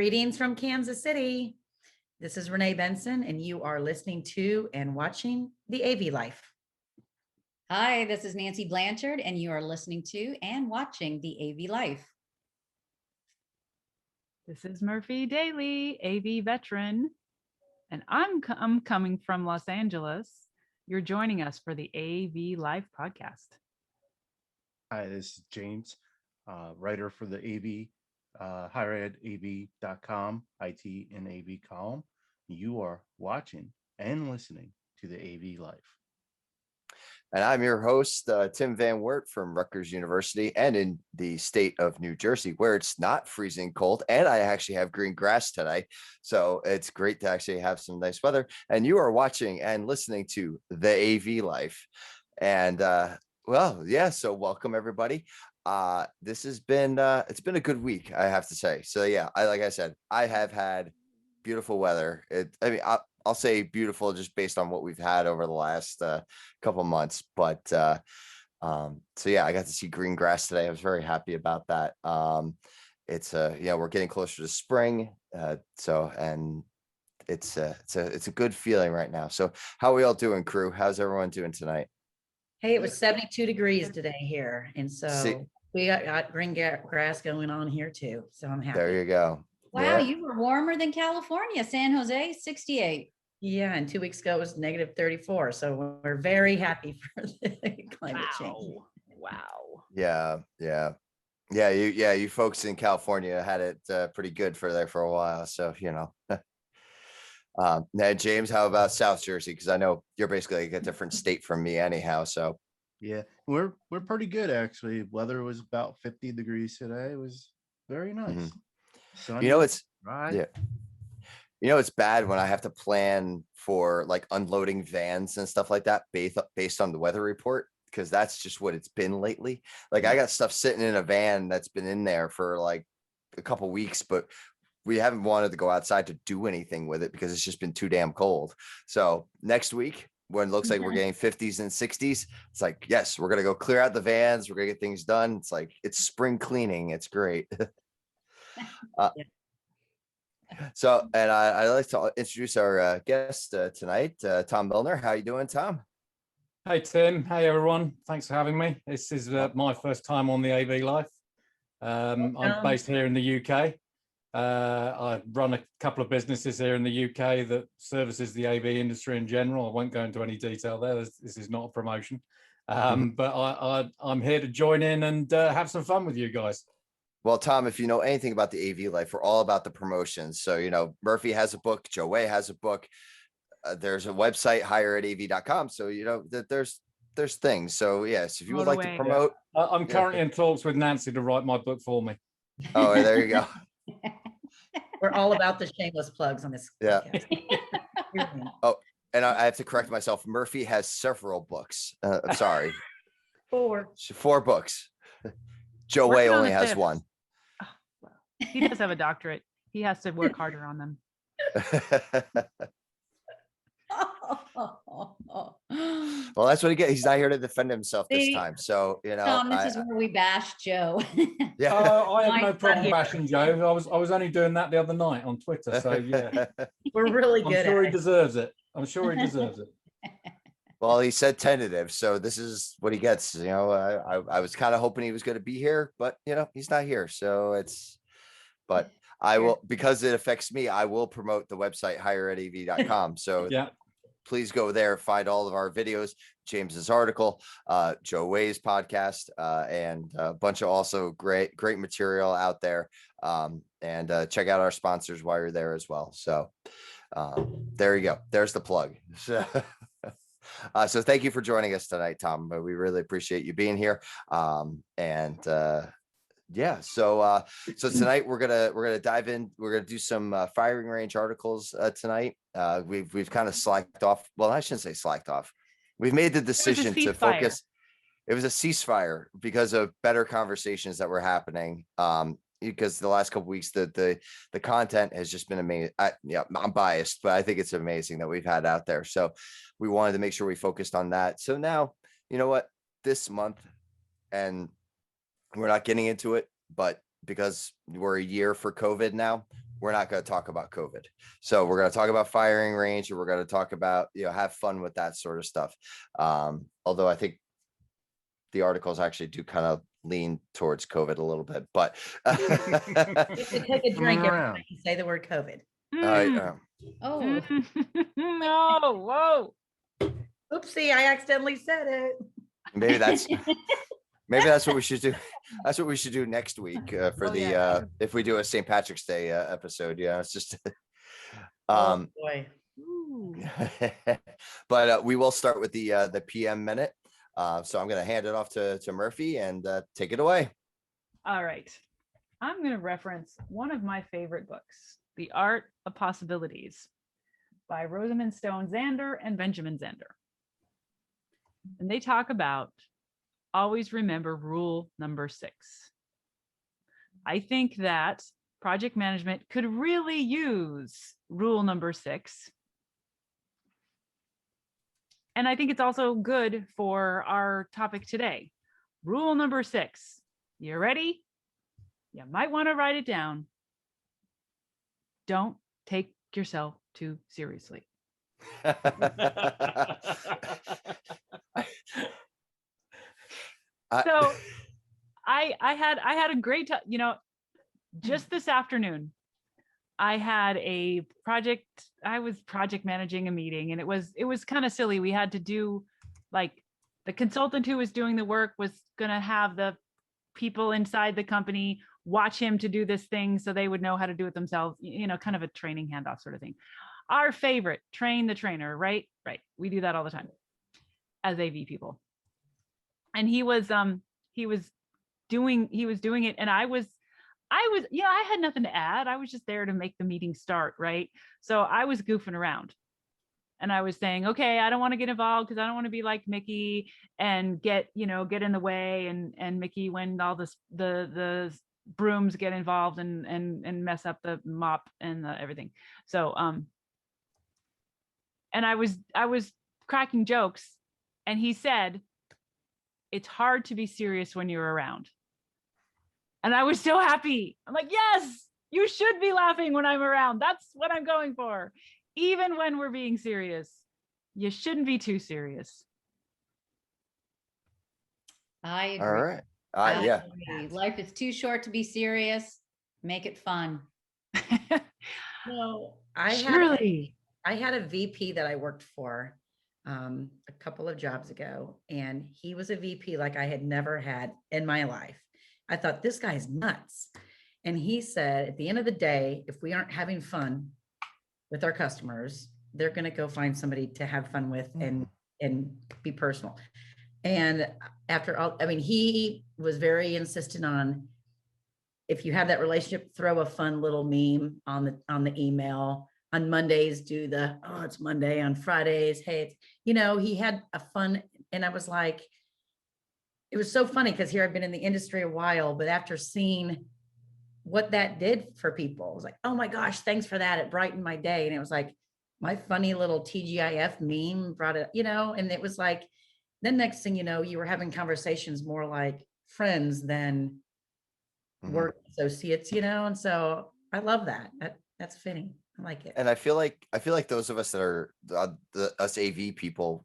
Greetings from Kansas City. This is Renee Benson, and you are listening to and watching The AV Life. Hi, this is Nancy Blanchard, and you are listening to and watching The AV Life. This is Murphy Daly, AV veteran, and I'm coming from Los Angeles. You're joining us for the AV Life podcast. Hi, this is James, writer for the AV, higheredav.com, IT and AV column. You are watching and listening to the AV Life. And I'm your host, Tim Van Wert from Rutgers University and in the state of New Jersey, where it's not freezing cold. And I actually have green grass today. So it's great to actually have some nice weather. And you are watching and listening to the AV Life. And so welcome everybody. This has been, it's been a good week, I have to say. So yeah, like I said, I have had beautiful weather. I'll say beautiful just based on what we've had over the last couple months. But so yeah, I got to see green grass today. I was very happy about that. It's we're getting closer to spring. And it's a good feeling right now. So how are we all doing, crew? How's everyone doing tonight? Hey, it was 72 degrees today here. And so we got green grass going on here too. So I'm happy. There you go. Wow, Yeah. You were warmer than California. San Jose, 68. Yeah, and 2 weeks ago it was negative 34. So we're very happy for the climate change. Wow. Yeah. You folks in California had it pretty good for a while. So now James, how about South Jersey? Because I know you're basically like a different state from me anyhow. So Yeah, we're pretty good actually. Weather was about 50 degrees today. It was very nice. Sunny, it's right. yeah. It's bad when I have to plan for like unloading vans and stuff like that based on the weather report, because that's just what it's been lately. Like I got stuff sitting in a van that's been in there for like a couple weeks, but we haven't wanted to go outside to do anything with it because it's just been too damn cold. So next week, when it looks like we're getting 50s and 60s, it's like, yes, we're going to go clear out the vans. We're going to get things done. It's like, it's spring cleaning. It's great. So, and I'd like to introduce our guest tonight, Tom Milner. How you doing, Tom? Hey, Tim. Hey, everyone. Thanks for having me. This is my first time on the AV Life. I'm based here in the UK. I run a couple of businesses here in the UK that services the AV industry in general. I won't go into any detail there. This is not a promotion. But I'm here to join in and have some fun with you guys. Well, Tom, if you know anything about the AV Life, we're all about the promotions. So, Murphy has a book, Joe Way has a book. There's a website, higheredav.com. So, that there's things. So, yes, if you would like to promote. I'm currently in talks with Nancy to write my book for me. Oh, there you go. We're all about the shameless plugs on this. Yeah. podcast. Oh, and I have to correct myself. Murphy has several books. I'm sorry. 4 books. Joe Way only has 1. Oh, well, he does have a doctorate. He has to work harder on them. Well, that's what he gets. He's not here to defend himself this time. So, Tom, this is where we bash Joe. Yeah. I have no problem bashing Joe. I was only doing that the other night on Twitter. So yeah, We're really good. I'm sure at he it. deserves it. I'm sure he deserves it. Well, he said tentative, so this is what he gets. I was kind of hoping he was going to be here, but he's not here. So but I will, because it affects me, I will promote the website higheredav.com. So Yeah. Please go there, find all of our videos, James's article, Joe Way's podcast, and a bunch of also great material out there. And check out our sponsors while you're there as well. So there you go. There's the plug. So thank you for joining us tonight, Tom. We really appreciate you being here. Yeah, so tonight we're gonna dive in. We're gonna do some firing range articles tonight. We've kind of slacked off. Well, I shouldn't say slacked off. We've made the decision to focus. It was a ceasefire because of better conversations that were happening. Because the last couple of weeks, the content has just been amazing. I'm biased, but I think it's amazing that we've had out there. So we wanted to make sure we focused on that. So now, you know what, this month, and we're not getting into it, but because we're a year for COVID now, we're not going to talk about COVID. So we're going to talk about firing range, and we're going to talk about, have fun with that sort of stuff. Although I think the articles actually do kind of lean towards COVID a little bit, but You have to take a drink every around. time you say the word COVID. Oh, No, whoa. Oopsie, I accidentally said it. maybe that's what we should do. That's what we should do next week for Oh, the yeah. if we do a St. Patrick's Day episode. Yeah, it's just Oh, boy. Ooh. but we will start with the PM minute. So I'm going to hand it off to Murphy and take it away. All right. I'm going to reference one of my favorite books, The Art of Possibilities by Rosamund Stone Zander and Benjamin Zander. And they talk about always remember rule number 6. I think that project management could really use rule number 6. And I think it's also good for our topic today. Rule number 6. You ready? You might want to write it down. Don't take yourself too seriously. So I had a great time, just this afternoon. I had a project, I was project managing a meeting, and it was kind of silly. We had to do, like, the consultant who was doing the work was going to have the people inside the company watch him to do this thing so they would know how to do it themselves, kind of a training handoff sort of thing. Our favorite, train the trainer, right? Right. We do that all the time as AV people. And he was doing it, and I had nothing to add. I was just there to make the meeting start, right? So I was goofing around, and I was saying, okay, I don't want to get involved because I don't want to be like Mickey and get in the way, and Mickey when all the brooms get involved and mess up the mop and everything. So and I was cracking jokes, and he said, it's hard to be serious when you're around. And I was so happy. I'm like, yes, you should be laughing when I'm around. That's what I'm going for. Even when we're being serious, you shouldn't be too serious. I agree. All right. I Yeah. agree. Life is too short to be serious. Make it fun. No, Surely. I had a VP that I worked for a couple of jobs ago, and he was a VP like I had never had in my life. I thought, this guy's nuts. And he said, at the end of the day, if we aren't having fun with our customers, they're going to go find somebody to have fun with and be personal. And after all, I mean, he was very insistent on, if you have that relationship, throw a fun little meme on the email. On Mondays, do it's Monday. On Fridays, hey, it's, he had a fun, and I was like, it was so funny because here I've been in the industry a while, but after seeing what that did for people, I was like, oh my gosh, thanks for that. It brightened my day. And it was like my funny little TGIF meme brought it, and it was like, then next thing you know, you were having conversations more like friends than work associates, and so I love that. That's fitting. I like it. And I feel like those of us that are us AV people,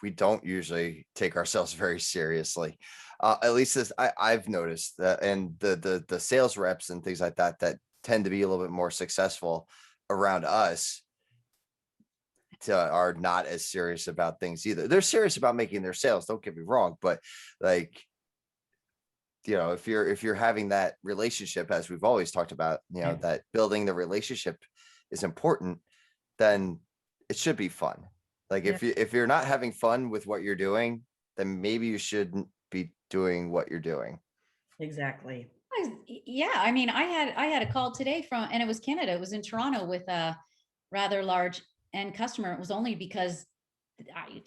we don't usually take ourselves very seriously. At least I've noticed that, and the sales reps and things like that tend to be a little bit more successful around us are not as serious about things either. They're serious about making their sales, don't get me wrong, but like, if you're having that relationship, as we've always talked about, that building the relationship is important, then it should be fun. Like if you're not having fun with what you're doing, then maybe you shouldn't be doing what you're doing. Exactly. Yeah, I mean, I had a call today and it was Canada. It was in Toronto with a rather large end customer. It was only because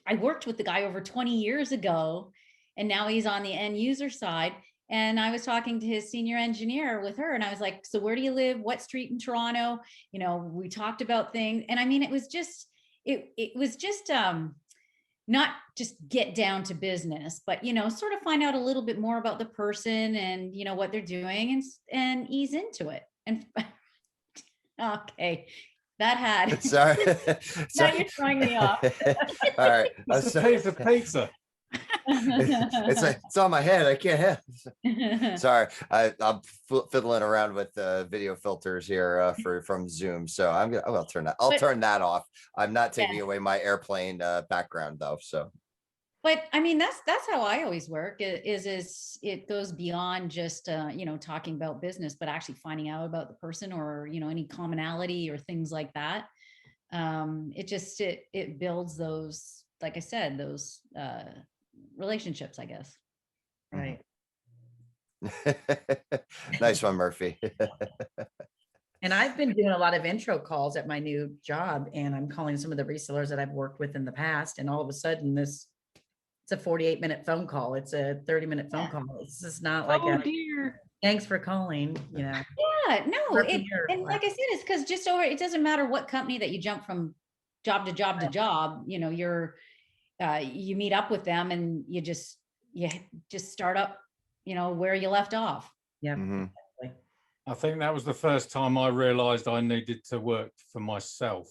I worked with the guy over 20 years ago, and now he's on the end user side. And I was talking to his senior engineer with her, and I was like, so where do you live? What street in Toronto? We talked about things. And I mean, it was just not just get down to business, but, sort of find out a little bit more about the person and, what they're doing and ease into it. And Okay, that had. Sorry. Now Sorry. you're throwing me off. All right. I'm It's a sorry. piece of pizza. It's like, it's on my head. I can't have. Sorry, I'm fiddling around with video filters here from Zoom. So I'll turn that. I'll But- turn that off. I'm not taking Yeah. away my airplane background though. So But I mean, that's how I always work is it goes beyond just, talking about business, but actually finding out about the person or, any commonality or things like that. It builds those, like I said, those relationships, I guess. Right. nice one, Murphy. And I've been doing a lot of intro calls at my new job, and I'm calling some of the resellers that I've worked with in the past. And all of a sudden it's a 48-minute phone call. It's a 30-minute phone call. It's just not like Oh dear. thanks for calling, Yeah, no, Working here, and like I said, it's because it doesn't matter what company that you jump from job to job to job, you meet up with them and you just start up, where you left off. Yeah. Mhm. I think that was the first time I realized I needed to work for myself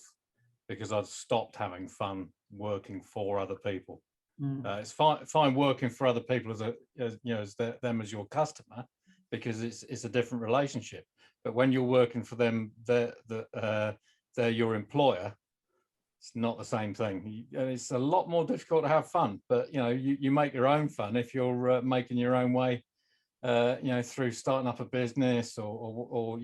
because I'd stopped having fun working for other people. Mm. It's fine working for other people as them as your customer because it's a different relationship. But when you're working for them, they're your employer. It's not the same thing. It's a lot more difficult to have fun. But you make your own fun if you're making your own way. Through starting up a business or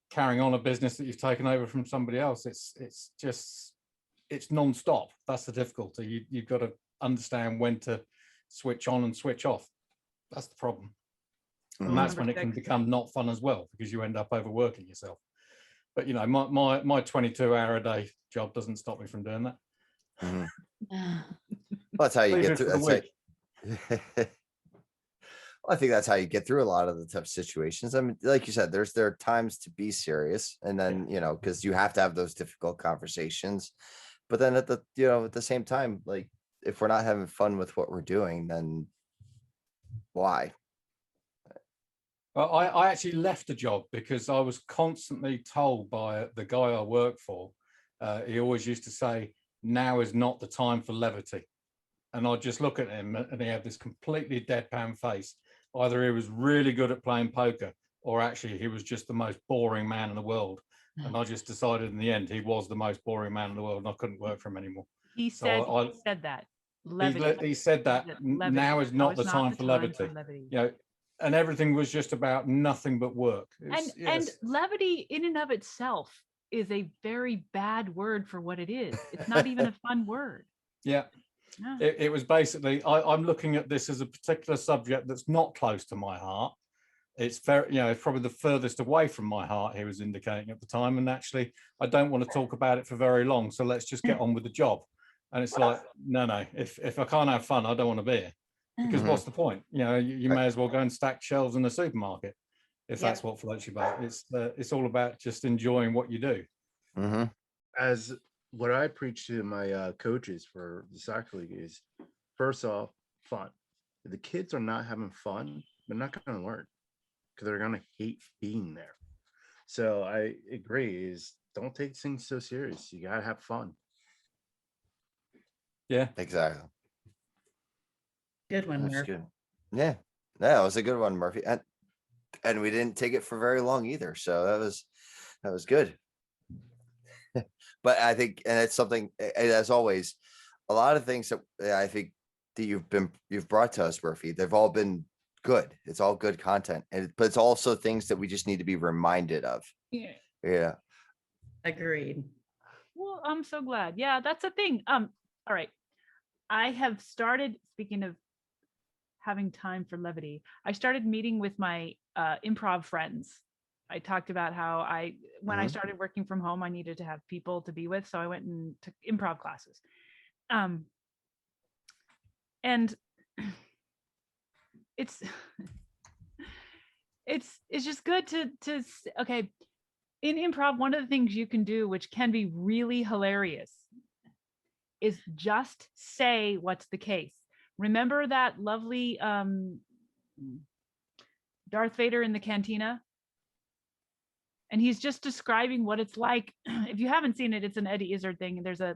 carrying on a business that you've taken over from somebody else. It's non-stop. That's the difficulty. You've got to understand when to switch on and switch off. That's the problem. And that's when it can become not fun as well, because you end up overworking yourself. But my 22-hour a day job doesn't stop me from doing that. Mhm. Well, that's how you Leave get it through. for the That's week. I think that's how you get through a lot of the tough situations. I mean, like you said, there are times to be serious, and then because you have to have those difficult conversations. But then at the same time, like if we're not having fun with what we're doing, then why? Well, I actually left the job because I was constantly told by the guy I work for. He always used to say, "Now is not the time for levity." And I'd just look at him and he had this completely deadpan face. Either he was really good at playing poker or actually he was just the most boring man in the world. And I just decided in the end he was the most boring man in the world and I couldn't work for him anymore. He So said I- he said that. He Levity. said that Levity. now is Now not the time for levity. And everything was just about nothing but work. And levity in and of itself is a very bad word for what it is. It's not even a fun word. Yeah. No. It was basically, I'm looking at this as a particular subject that's not close to my heart. It's very, it's probably the furthest away from my heart, he was indicating at the time. And actually, I don't want to talk about it for very long. So let's just get on with the job. And it's like, no, if I can't have fun, I don't want to be here. Because Mhm. what's the point? You may as well go and stack shelves in the supermarket if Yep. that's what floats your boat. It's all about just enjoying what you do. Mhm. As what I preach to my coaches for the soccer league is, first off, fun. If the kids are not having fun, they're not going to learn because they're going to hate being there. So I agree, is don't take things so serious. You got to have fun. Yeah. Exactly. Good one, That's Murph. good. Yeah, that was a good one, Murphy. And we didn't take it for very long either. So that was good. But I think, and it's something, as always, a lot of things that I think that you've brought to us, Murphy, they've all been good. It's all good content, but it's also things that we just need to be reminded of. Yeah. Yeah. Agreed. Well, I'm so glad. Yeah, that's the thing. All right. I have started, speaking of having time for levity, I started meeting with my improv friends. I talked about how when I Mhm. started working from home, I needed to have people to be with. So I went and took improv classes. And it's just good to okay. In improv, one of the things you can do, which can be really hilarious, is just say what's the case. Remember that lovely Darth Vader in the cantina? and he's just describing what it's like. If you haven't seen it, it's an Eddie Izzard thing. There's a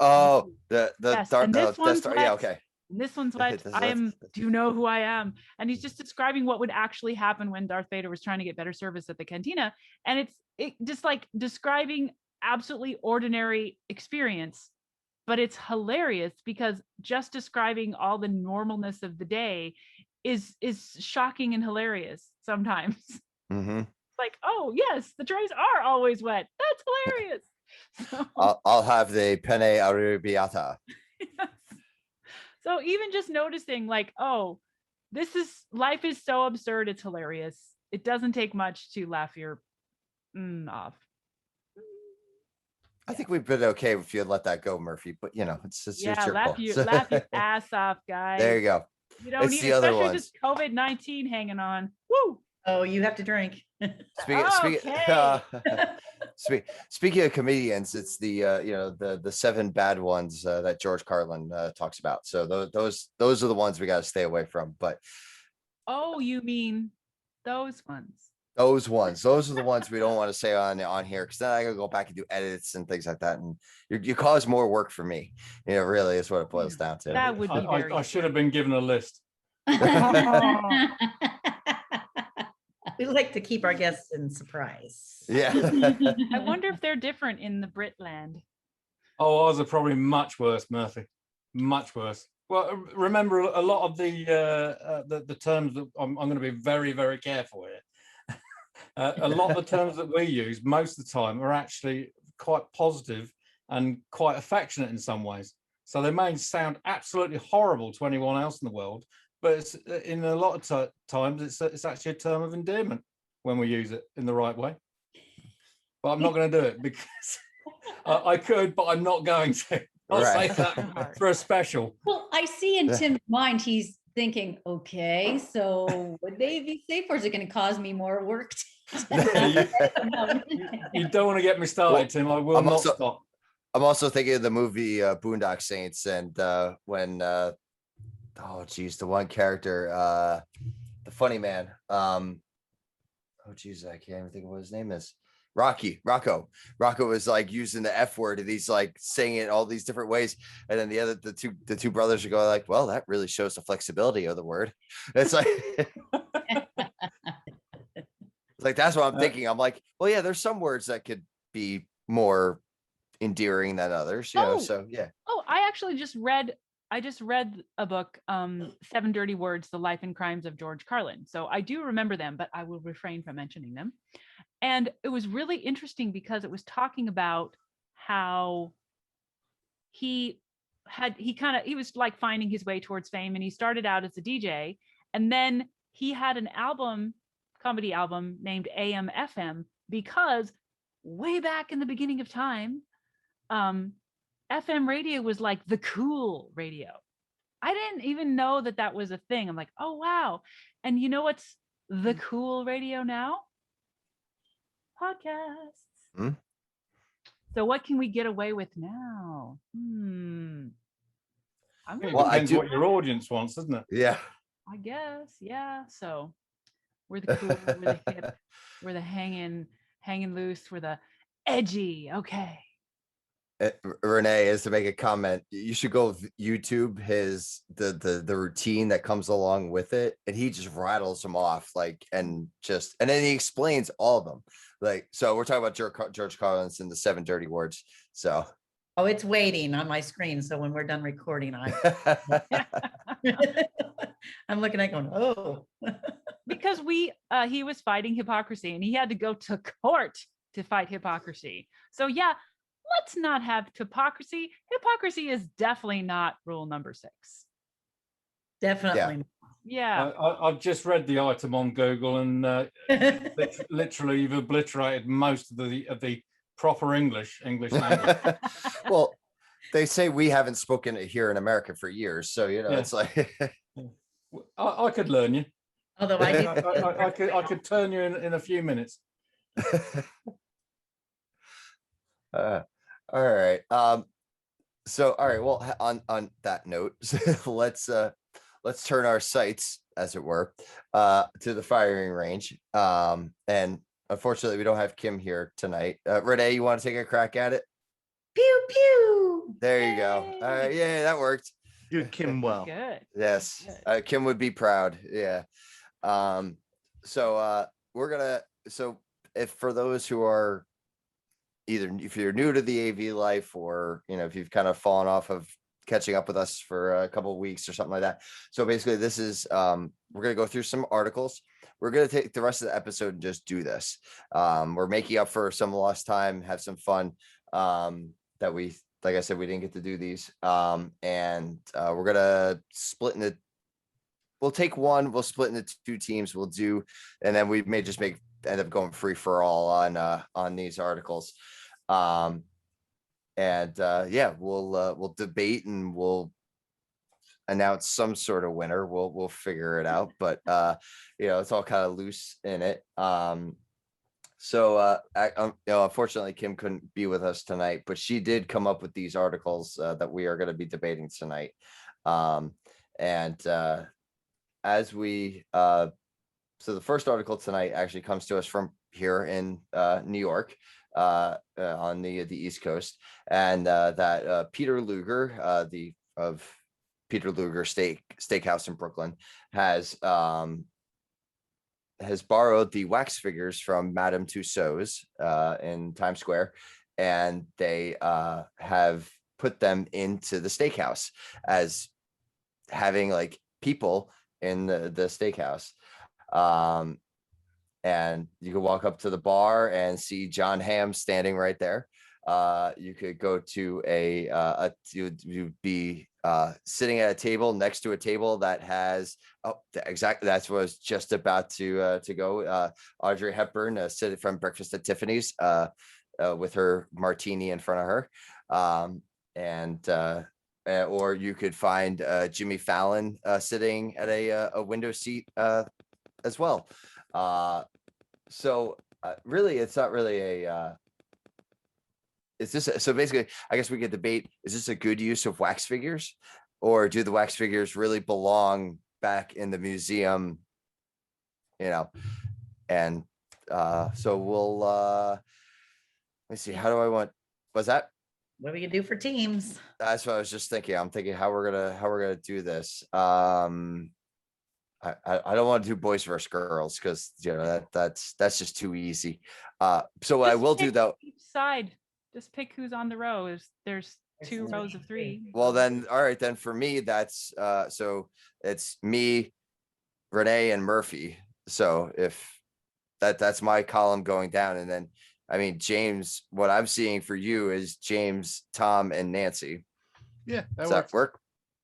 Oh, the yes, dark, and this Death one's Star. wet. Yeah, okay. And this one's what That's- I am. Do you know who I am? And he's just describing what would actually happen when Darth Vader was trying to get better service at the cantina. And it just like describing absolutely ordinary experience, but it's hilarious because just describing all the normalness of the day is shocking and hilarious sometimes. Mhm. Like, oh yes, the trays are always wet. That's hilarious. So, I'll have the penne arrabbiata. yes. So even just noticing like, oh, life is so absurd, it's hilarious. It doesn't take much to laugh your off. I think we've been okay if you let that go, Murphy, but you know, it's your Yeah, laugh call. laugh your ass off, guys. There you go. You don't It's need, the other especially ones. just COVID-19 hanging on. Woo! Oh, you have to drink. Okay. Speaking of comedians, it's the the 7 bad ones that George Carlin talks about. So those are the ones we got to stay away from. But Oh, you mean those ones? those are the ones we don't want to say on here, because then I gotta go back and do edits and things like that, and you cause more work for me. You know, really is what it boils down to. That would be very. I should have been given a list. We like to keep our guests in surprise. Yeah. I wonder if they're different in the Britland. Oh, ours are probably much worse, Murphy. Much worse. Well, remember a lot of the terms that I'm going to be very, very careful here. A lot of the terms that we use most of the time are actually quite positive and quite affectionate in some ways. So they may sound absolutely horrible to anyone else in the world, but it's, in a lot of times it's actually a term of endearment when we use it in the right way. But I'm not going to do it because I could, but I'm not going to. I'll Right. save that for a special. Well, I see in Tim's mind, he's thinking, okay, so would they be safe or is it going to cause me more work? You don't want to get me started, Tim. I will I'm not also- stop. I'm also thinking of the movie Boondock Saints, and when oh geez, the one character, the funny man, oh geez, I can't even think of what his name is. Rocco was like using the F word, and he's like saying it all these different ways, and then the two brothers are going like, well, that really shows the flexibility of the word. It's like it's like that's what I'm thinking. I'm like, well, yeah, there's some words that could be more endearing than others, you know. Oh. So yeah. Oh, I actually just read a book, 7 Dirty Words, The Life and Crimes of George Carlin. So I do remember them, but I will refrain from mentioning them. And it was really interesting because it was talking about how he was like finding his way towards fame, and he started out as a DJ, and then he had an comedy album named AM FM, because way back in the beginning of time, FM radio was like the cool radio. I didn't even know that was a thing. I'm like, oh wow. And you know what's the cool radio now? Podcasts. Hmm. So what can we get away with now? I'm It gonna- Well, I depends do- what your audience wants, doesn't it? Yeah. I guess, yeah. So we're the cool, we're the hip, we're the hanging loose, we're the edgy. Okay. Renee, is to make a comment, you should go YouTube the routine that comes along with it, and he just rattles them off like, and then he explains all of them. Like, so we're talking about George Carlin's in the 7 Dirty Words. So Oh, it's waiting on my screen. So when we're done recording, I'm looking at going, oh. Because he was fighting hypocrisy, and he had to go to court to fight hypocrisy. So yeah, let's not have hypocrisy. Hypocrisy is definitely not rule number 6. Definitely. Yeah. I've just read the item on Google, and literally you've obliterated most of the proper English language. well, they say we haven't spoken it here in America for years, so you know, Yeah. it's like I could learn you. Although I did. I could turn you in a few minutes. all right. So all right, well, on that note, let's turn our sights, as it were, to the firing range. And unfortunately, we don't have Kim here tonight. Renee, you want to take a crack at it? Pew pew. There you go. Yay. Yeah, that worked. Do Kim well. Good. Yes, Good. Kim would be proud. Yeah. So we're gonna. So if for those who are either if you're new to the AV life, or if you've kind of fallen off of catching up with us for a couple of weeks or something like that. So basically, this is we're gonna go through some articles. We're gonna take the rest of the episode and just do this. We're making up for some lost time, have some fun. That we, like I said, we didn't get to do these. And we're gonna split into. We'll take one. We'll split into two teams. We'll do, and then we may just end up going free for all on these articles. Yeah, we'll debate and we'll announce some sort of winner. We'll figure it out, but it's all kind of loose in it. Unfortunately, Kim couldn't be with us tonight, but she did come up with these articles that we are going to be debating tonight. As we so the first article tonight actually comes to us from here in New York, on the East Coast, and that Peter Luger, of Peter Luger Steakhouse in Brooklyn, has borrowed the wax figures from Madame Tussauds in Times Square, and they have put them into the steakhouse as having like people in the steakhouse. And you could walk up to the bar and see John Hamm standing right there. You could go to you'd be sitting at a table next to a table that has exactly, that's what I was just about to go. Audrey Hepburn sitting from Breakfast at Tiffany's with her martini in front of her. Or you could find Jimmy Fallon sitting at a window seat as well. Really, it's not really so basically, I guess we could debate, is this a good use of wax figures, or do the wax figures really belong back in the museum? And so we'll let's see, how do I want, was that? What do we do for teams? That's what I was just thinking. I'm thinking how we're gonna do this. I don't want to do boys versus girls because that's just too easy. So what I will do though. Each side, just pick who's on the row. There's two rows of three. Well then, all right then. For me, that's so it's me, Renee, and Murphy. So if that's my column going down, and then I mean James. What I'm seeing for you is James, Tom, and Nancy. Yeah, Does that work?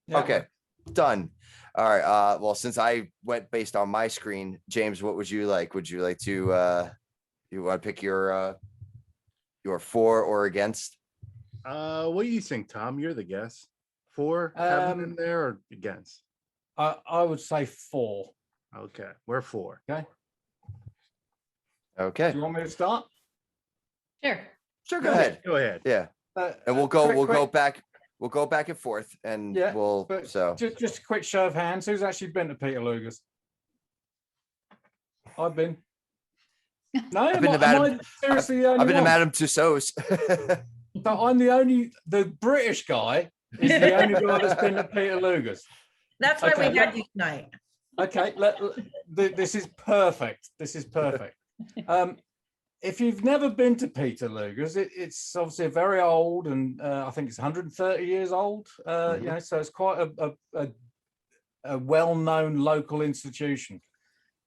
Yeah. Okay, done. All right. Well, since I went based on my screen, James, what would you like? Would you like to you want to pick your for or against? What do you think, Tom? You're the guest. For having in there or against? I would say 4. Okay, we're for. Okay. Okay. Do you want me to start? Sure. Sure. Go ahead. Go ahead. Yeah. And we'll go quick- back. We'll go back and forth, and Yeah, we'll but so. Just a quick show of hands. Who's actually been to Peter Luger's? I've been. No, I've been to Madame. Seriously, the only I've been to one? Madame Tussauds. So I'm the British guy is the only guy that's been to Peter Luger's. That's why Okay, we had you tonight. Okay, this is perfect. This is perfect. If you've never been to Peter Luger's, it's obviously a very old, and I think it's 130 years old. So it's quite a well-known local institution.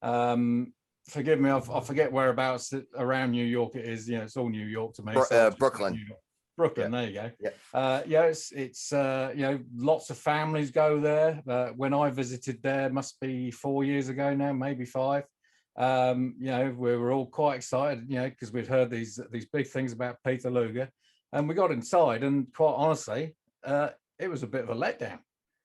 Forgive me, I forget whereabouts around New York it is. It's all New York to me. Brooklyn. New York. Brooklyn, there you go. Yeah. It's lots of families go there. When I visited there, must be 4 years ago now, maybe 5. We were all quite excited, because we'd heard these big things about Peter Luger, and we got inside, and quite honestly, it was a bit of a letdown.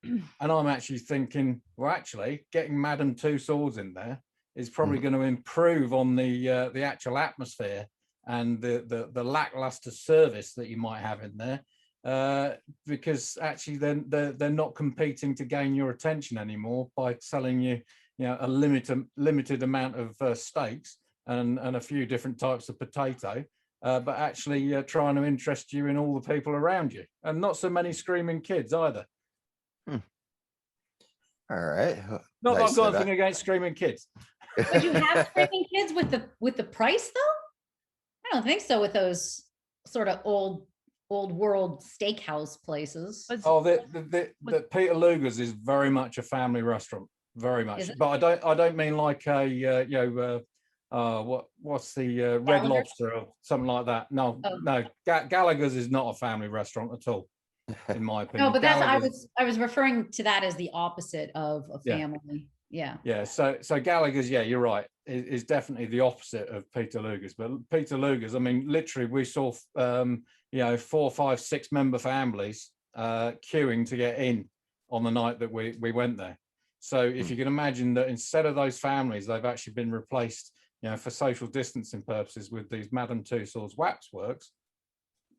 And I'm actually thinking, well, actually, getting Madame Tussauds in there is probably going to improve on the actual atmosphere and the lackluster service that you might have in there, because actually they're not competing to gain your attention anymore by selling you a limited amount of steaks. and a few different types of potato, but actually trying to interest you in all the people around you, and not so many screaming kids either. All right. Not that Nice I've got to know. anything against screaming kids. Would you have screaming kids with the price though? I don't think so with those sort of old world steakhouse places. But Oh, the Peter Luger's is very much a family restaurant, very much. Is it? But I don't mean like a what's the Red Gallagher's? Lobster or something like that. No, Oh. no, Gallagher's is not a family restaurant at all, in my opinion. No, but that's Gallagher's- I was referring to that as the opposite of a Yeah. family. Yeah. Yeah, so Gallagher's, yeah, you're right, is definitely the opposite of Peter Luger's. But Peter Luger's, I mean, literally, we saw 4, 5, 6 member families queuing to get in on the night that we went there. So if you can imagine that instead of those families, they've actually been replaced, for social distancing purposes with these Madame Tussauds waxworks.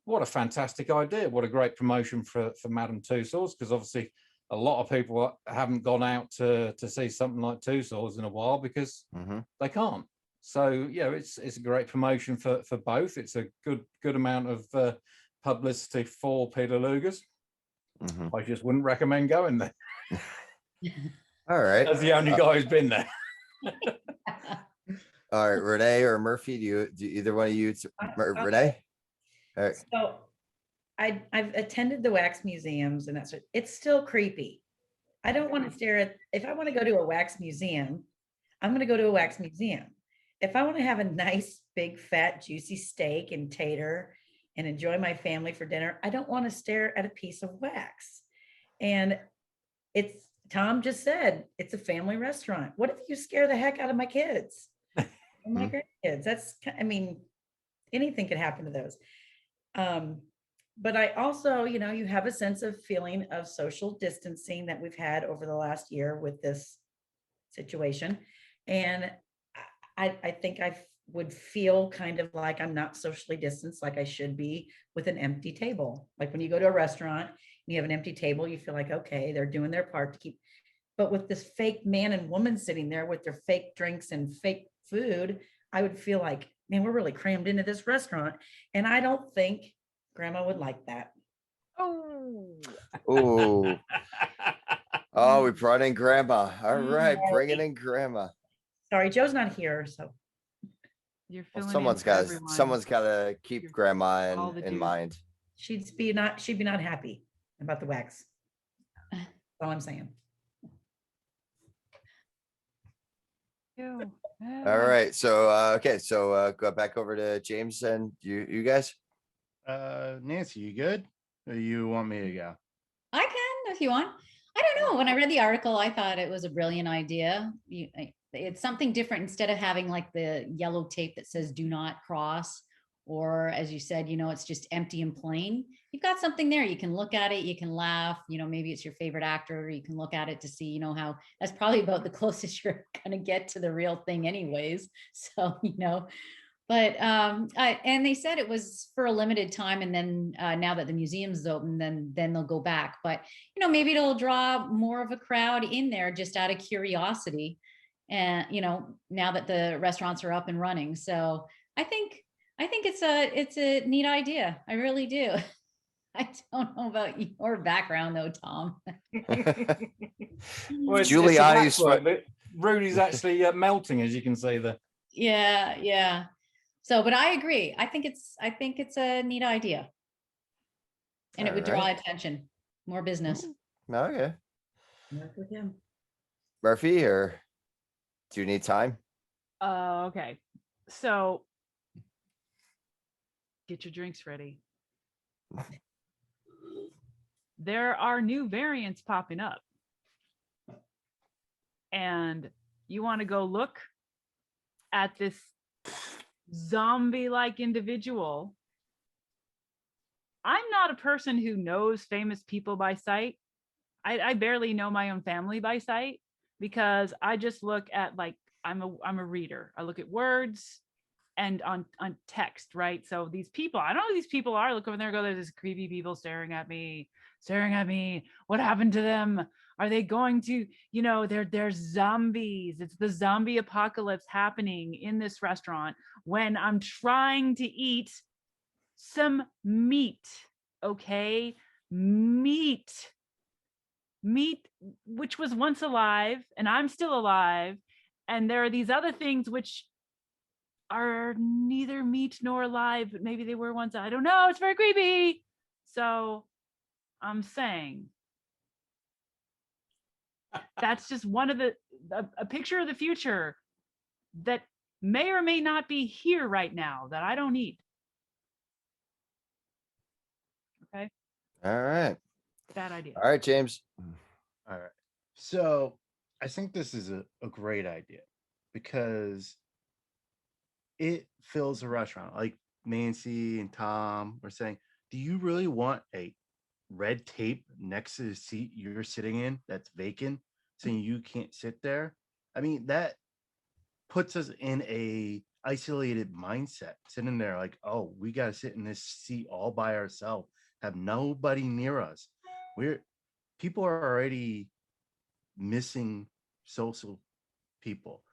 What a fantastic idea! What a great promotion for Madame Tussauds, because obviously a lot of people haven't gone out to see something like Tussauds in a while because they can't. So it's a great promotion for both. It's a good amount of publicity for Peter Luger's. I just wouldn't recommend going there. All right. As the only guy who's been there. All right, Renee or Murphy, do either one of you, Renee? All right. So I've attended the wax museums and that's, it's still creepy. I don't want to stare at, if I want to go to a wax museum, I'm going to go to a wax museum. If I want to have a nice, big, fat, juicy steak and tater and enjoy my family for dinner, I don't want to stare at a piece of wax. And Tom just said, it's a family restaurant. What if you scare the heck out of my kids? And my grandkids? Anything could happen to those. But I also, you have a sense of feeling of social distancing that we've had over the last year with this situation. And I think I would feel kind of like I'm not socially distanced like I should be with an empty table. Like when you go to a restaurant and you have an empty table, you feel like, okay, they're doing their part to keep, but with this fake man and woman sitting there with their fake drinks and fake food, I would feel like, man, we're really crammed into this restaurant. And I don't think Grandma would like that. Oh, we brought in Grandma. All right, bringing in Grandma. Sorry, Joe's not here, so. You're Well, filling in for everyone. someone's got to keep Grandma all the in dudes. mind. She'd be not happy about the wax. That's all I'm saying. Ew. All right, so okay, so go back over to James and you guys. Nancy, you good? Or you want me to go? I can if you want. I don't know. When I read the article, I thought it was a brilliant idea. It's something different instead of having like the yellow tape that says do not cross, or as you said, it's just empty and plain. You've got something there. You can look at it, you can laugh, maybe it's your favorite actor. You can look at it to see, how that's probably about the closest you're going to get to the real thing anyways. So, but and they said it was for a limited time, and then now that the museum's is open, then they'll go back. But maybe it'll draw more of a crowd in there just out of curiosity, and now that the restaurants are up and running. So I think it's a neat idea. I really do. I don't know about your background though, Tom. Well, it's Giuliani's a waxwork, but Rudy's actually melting, as you can see there. Yeah. So, but I agree. I think it's a neat idea. And it would draw Alright. attention, more business. Okay, Work with him. Murphy, or do you need time? Okay. So get your drinks ready. There are new variants popping up. And you want to go look at this zombie-like individual. I'm not a person who knows famous people by sight. I barely know my own family by sight because I just look at I'm a reader. I look at words and on text, right? So these people, I don't know who these people are. I look over there and go, there's these creepy people staring at me. What happened to them? Are they going to, there's zombies. It's the zombie apocalypse happening in this restaurant when I'm trying to eat some meat. Okay. Meat, which was once alive and I'm still alive. And there are these other things which are neither meat nor alive, but maybe they were once. I don't know. It's very creepy. So I'm saying that's just one of a picture of the future that may or may not be here right now that I don't need. Okay. All right. Bad idea. All right, James. All right. So I think this is a great idea because it fills a restaurant. Like Nancy and Tom were saying, do you really want a red tape next to the seat you're sitting in that's vacant saying you can't sit there? I mean, that puts us in a isolated mindset, sitting there like, oh, we got to sit in this seat all by ourselves, have nobody near us. People are already missing social people.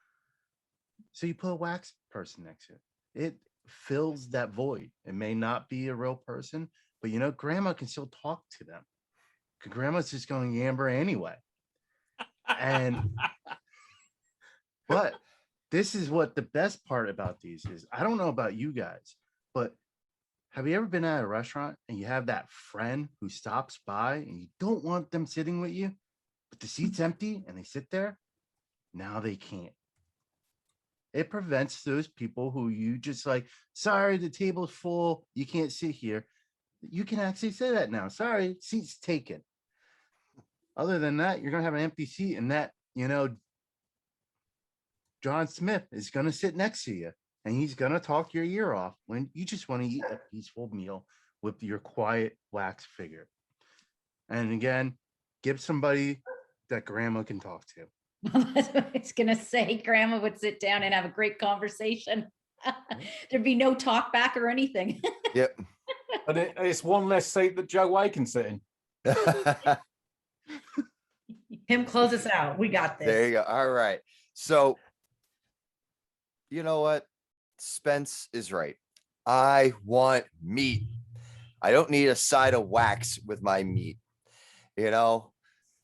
So you put a wax person next to it. It fills that void. It may not be a real person, but grandma can still talk to them. 'Cause grandma's just going to yammer anyway. And but this is what the best part about these is. I don't know about you guys, but have you ever been at a restaurant and you have that friend who stops by and you don't want them sitting with you, but the seat's empty and they sit there? Now they can't. It prevents those people who you just like, sorry, the table's full, you can't sit here. You can actually say that now. Sorry, seat's taken. Other than that, you're going to have an empty seat, and that, John Smith is going to sit next to you and he's going to talk your ear off when you just want to eat a peaceful meal with your quiet wax figure. And again, give somebody that grandma can talk to. That's what I was gonna say. Grandma would sit down and have a great conversation. There'd be no talk back or anything. Yep. But it's one less seat that Joe Way can sit in. Him close us out. We got this. There you go. All right. So, you know what? Spence is right. I want meat. I don't need a side of wax with my meat.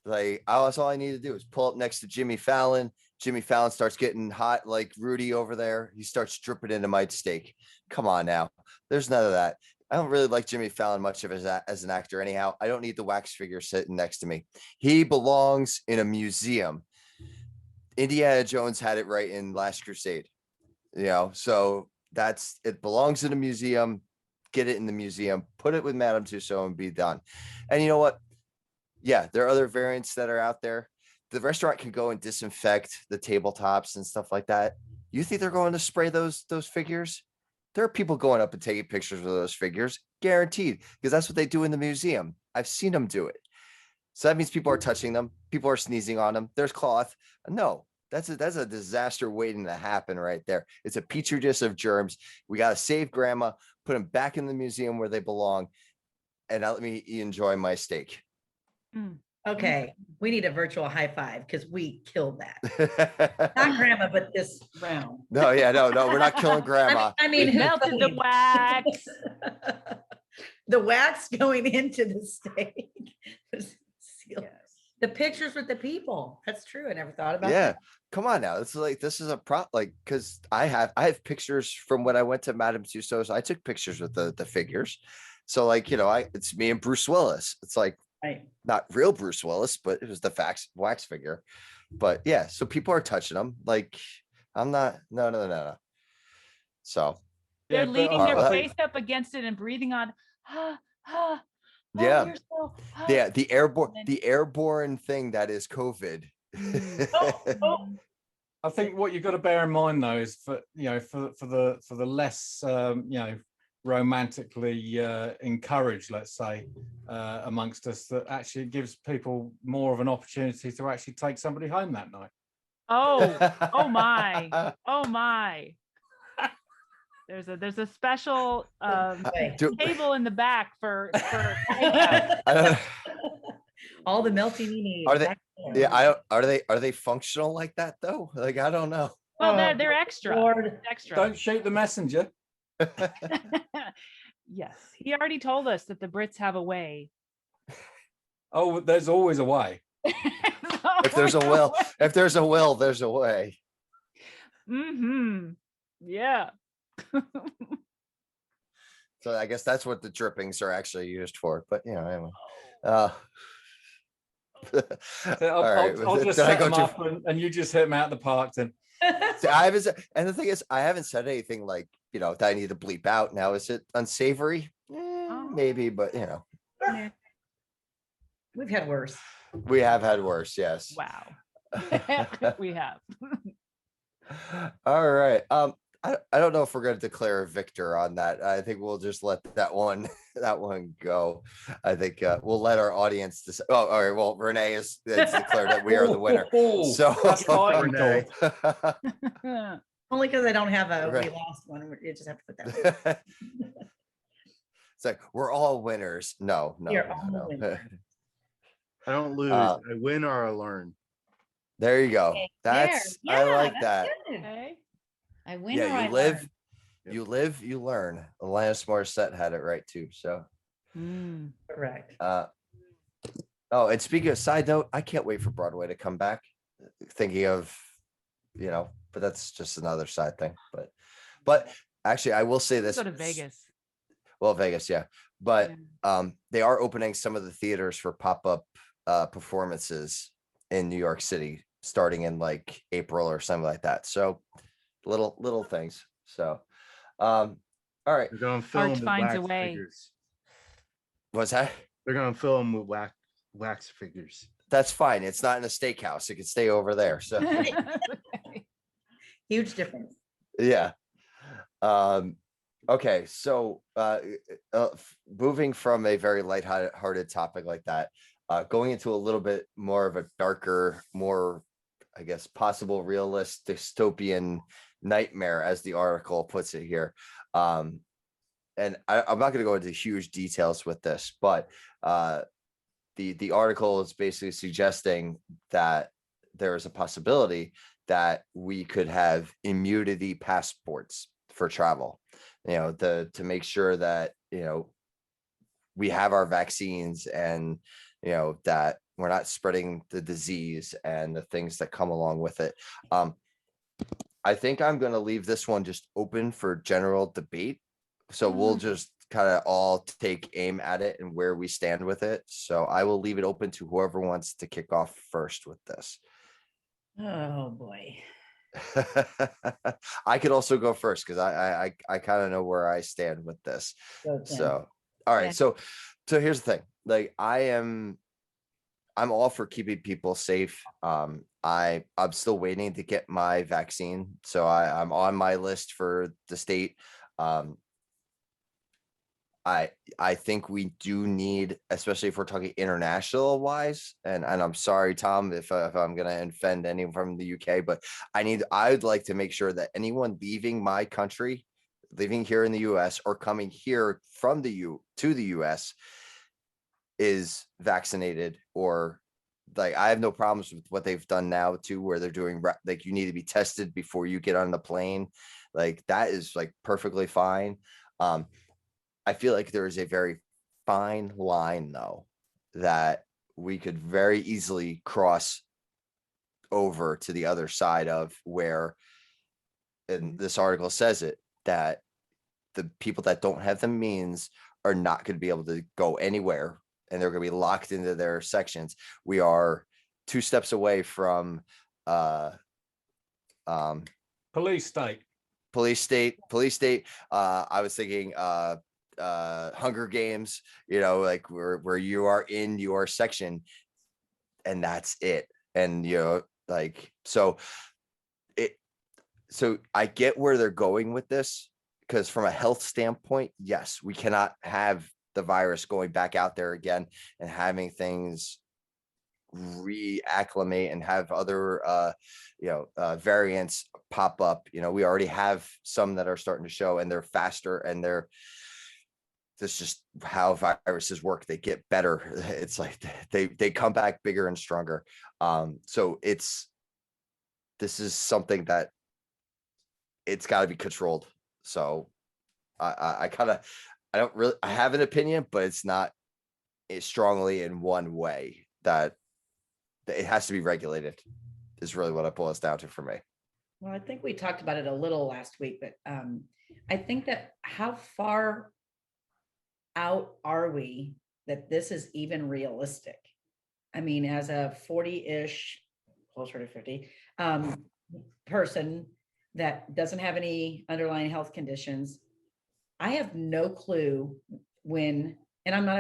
Like all I need to do is pull up next to Jimmy Fallon. Jimmy Fallon starts getting hot like Rudy over there. He starts dripping into my steak. Come on now. There's none of that. I don't really like Jimmy Fallon much of as an actor anyhow. I don't need the wax figure sitting next to me. He belongs in a museum. Indiana Jones had it right in Last Crusade. So it belongs in a museum. Get it in the museum, put it with Madame Tussauds and be done. And you know what? Yeah, there are other variants that are out there. The restaurant can go and disinfect the tabletops and stuff like that. You think they're going to spray those figures? There are people going up and taking pictures of those figures, guaranteed, because that's what they do in the museum. I've seen them do it. So that means people are touching them. People are sneezing on them. There's cloth. No, that's a disaster waiting to happen right there. It's a petri dish of germs. We got to save grandma, put them back in the museum where they belong, and now let me enjoy my steak. Okay, we need a virtual high five because we killed that. Not grandma, but this round. No, we're not killing grandma. I mean, Melted the wax. The wax going into the steak. The pictures with the people. That's true. I never thought about that. Come on now. This is a prop, because I have pictures from when I went to Madame Tussauds. I took pictures with the figures. So it's me and Bruce Willis. It's like, right. Not real Bruce Willis, but it was the wax figure. But yeah, so people are touching them. Like, I'm not, no. So They're leaning their right. face up against it and breathing on. Yeah. Yeah, the airborne thing that is COVID. I think what you've got to bear in mind though is for the less romantically encouraged, let's say, amongst us, that actually gives people more of an opportunity to actually take somebody home that night. Oh my. There's a special table in the back for All the melting you need. Are they- back there. Yeah, are they functional like that though? Like, I don't know. Well, Oh, they're extra. Lord. Extra. Don't shoot the messenger. Yes, he already told us that the Brits have a way. Oh, there's always a way. If there's a will, there's a way. Mm-hmm. Yeah. So I guess that's what the drippings are actually used for. But anyway. Uh, So all right. I'll just Did I set go them too up and you just hit them out the park then. See, I haven't said, and the thing is, I haven't said anything like, that I need to bleep out. Now, is it unsavory? Maybe, but Yeah. We've had worse. we have had worse. Yes. Wow. We have. All right. I don't know if we're going to declare a victor on that. I think we'll just let that one go. I think we'll let our audience decide. Oh, all right. Well, Renee has declared that we are the winner. So That's fighting Renee. talk. Only because I don't have a Right. we lost one. You just have to put that. It's like we're all winners. No, You're all no. winners. I don't lose. Uh, I win or I learn. There you go. Okay, That's there. I Yeah, like that's that. good. Okay. I win or Yeah, I you live, learn. you live, you learn. Alanis Morissette had it right too. So, Mm. Correct. oh, and speaking of side note, I can't wait for Broadway to come back. Thinking of, but that's just another side thing. But actually, I will say this. Go to Vegas. Well, Vegas, yeah. But Yeah. they are opening some of the theaters for pop-up performances in New York City starting in like April or something like that. So little things. So all right. They're going to film Art with finds a wax way. figures. What's that? They're going to film with wax figures. That's fine. It's not in a steakhouse. It could stay over there. So Huge difference. yeah. Okay. So moving from a very lighthearted topic like that, going into a little bit more of a darker, more, I guess, possible realist dystopian nightmare, as the article puts it here. And I'm not going to go into huge details with this, but the article is basically suggesting that there is a possibility that we could have immunity passports for travel, to make sure that, we have our vaccines and, that we're not spreading the disease and the things that come along with it. I think I'm going to leave this one just open for general debate. So we'll just kind of all take aim at it and where we stand with it. So I will leave it open to whoever wants to kick off first with this. Oh boy. I could also go first because I kind of know where I stand with this. Go, Tim. So, all right. Yeah. So here's the thing. Like I'm all for keeping people safe. I'm still waiting to get my vaccine. So I'm on my list for the state. I think we do need, especially if we're talking international wise, and I'm sorry, Tom, if I'm going to offend anyone from the UK, but I'd like to make sure that anyone leaving my country, living here in the US or coming here from to the US is vaccinated, or like, I have no problems with what they've done now too, where they're doing like, you need to be tested before you get on the plane. Like that is like perfectly fine. I feel like there is a very fine line, though, that we could very easily cross over to the other side of where, and this article says it, that the people that don't have the means are not going to be able to go anywhere, and they're going to be locked into their sections. We are 2 steps away from Police state. police state. I was thinking Hunger Games, like where you are in your section and that's it. And like, so I get where they're going with this, because from a health standpoint, yes, we cannot have the virus going back out there again and having things reacclimate and have other variants pop up. We already have some that are starting to show, and they're faster and they're that's just how viruses work. They get better. It's like they come back bigger and stronger. So this is something that it's got to be controlled. So I have an opinion, but it's not strongly in one way that it has to be regulated is really what it boils down to for me. Well, I think we talked about it a little last week, but I think that how far out are we that this is even realistic? I mean, as a 40-ish, closer to 50, person that doesn't have any underlying health conditions, I have no clue when, and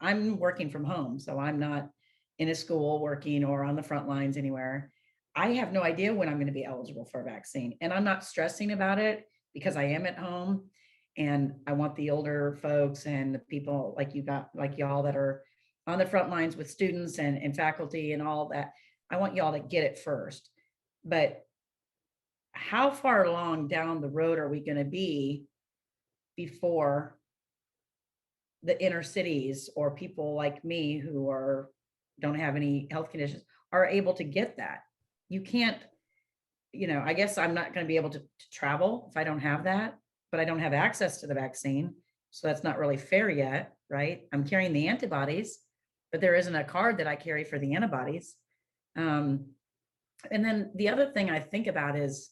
I'm working from home, so I'm not in a school working or on the front lines anywhere. I have no idea when I'm going to be eligible for a vaccine. And I'm not stressing about it because I am at home and I want the older folks and the people like y'all that are on the front lines with students and faculty and all that. I want y'all to get it first. But how far along down the road are we going to be before the inner cities or people like me who don't have any health conditions are able to get that? You can't, I guess I'm not going to be able to travel if I don't have that, but I don't have access to the vaccine. So that's not really fair yet, right? I'm carrying the antibodies, but there isn't a card that I carry for the antibodies. And then the other thing I think about is,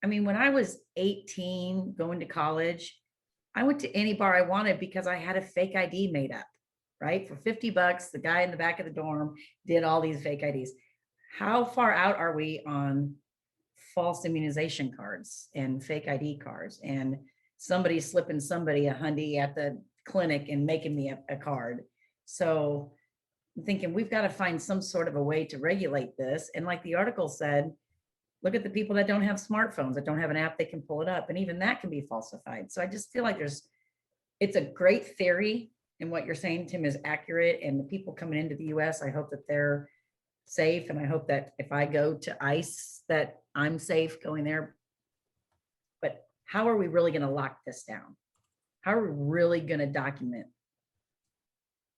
when I was 18 going to college, I went to any bar I wanted because I had a fake ID made up, right? For $50, the guy in the back of the dorm did all these fake IDs. How far out are we on false immunization cards and fake ID cards and somebody slipping somebody a hundy at the clinic and making me a card? So I'm thinking we've got to find some sort of a way to regulate this. And like the article said, look at the people that don't have smartphones, that don't have an app they can pull it up. And even that can be falsified. So I just feel like it's a great theory. And what you're saying, Tim, is accurate. And the people coming into the US, I hope that they're safe. And I hope that if I go to ICE, that I'm safe going there. But how are we really going to lock this down? How are we really going to document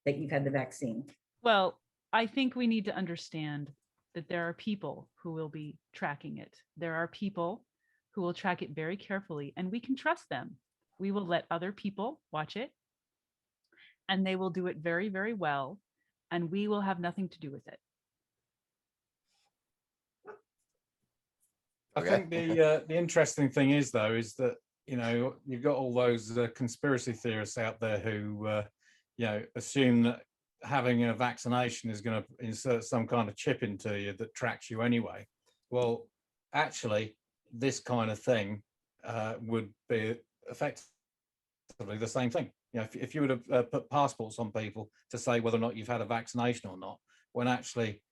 that you've had the vaccine? Well, I think we need to understand that there are people who will be tracking it. There are people who will track it very carefully, and we can trust them. We will let other people watch it, and they will do it very, very well, and we will have nothing to do with it. I think the interesting thing is, though, is that, you've got all those conspiracy theorists out there who, assume that having a vaccination is going to insert some kind of chip into you that tracks you anyway. Well, actually, this kind of thing would be effectively the same thing. If you would have put passports on people to say whether or not you've had a vaccination or not, when actually,